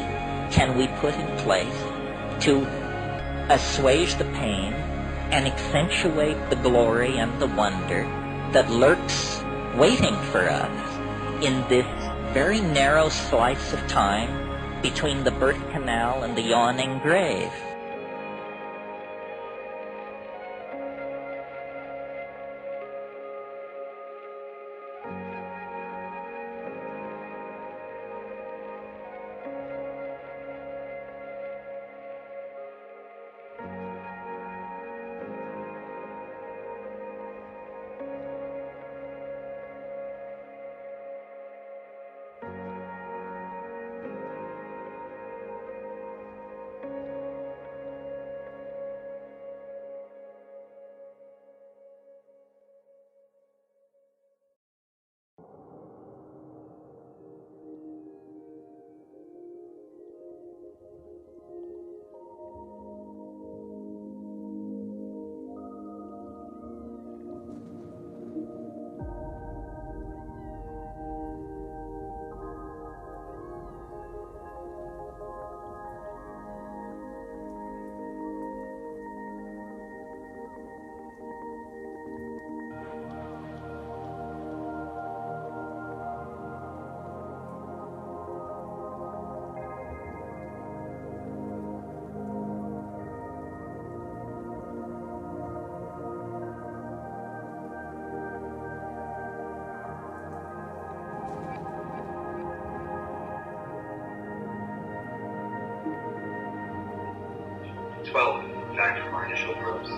Speaker 12: can we put in place to assuage the pain and accentuate the glory and the wonder that lurks waiting for us in this very narrow slice of time between the birth canal and the yawning grave?
Speaker 3: Back from our initial probes.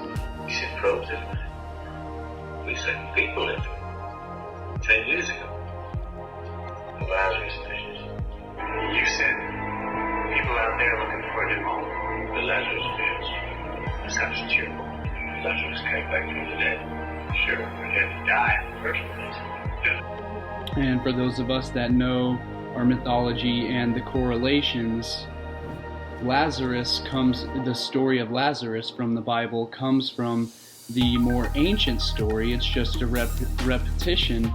Speaker 3: We sent probes into it. We sent people into it. 10 years ago. The Lazarus missions. You sent people out there looking for a new home. The Lazarus missions. Sounds cheerful. Lazarus came back from the dead. Sure, we had to die in the first place.
Speaker 1: And for those of us that know our mythology and the correlations, the story of Lazarus from the Bible comes from the more ancient story. It's just a repetition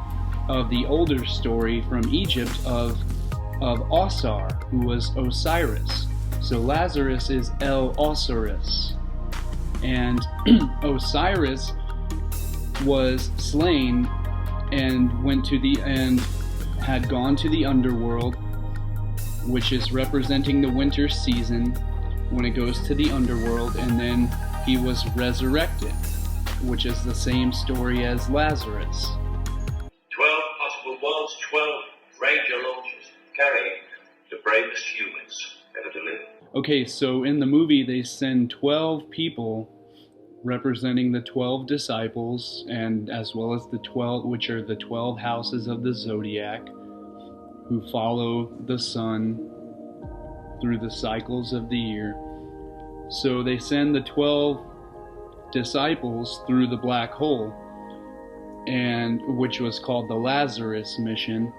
Speaker 1: of the older story from Egypt of Osir, who was Osiris. So Lazarus is El Osiris. And Osiris was slain and had gone to the underworld, which is representing the winter season when it goes to the underworld, and then he was resurrected, which is the same story as Lazarus.
Speaker 3: 12 possible worlds, 12 Ranger launches carrying the bravest humans ever to live.
Speaker 1: Okay, so in the movie they send 12 people representing the 12 disciples, and as well as the 12, which are the 12 houses of the zodiac, who follow the sun through the cycles of the year. So they send the 12 disciples through the black hole, and which was called the Lazarus mission,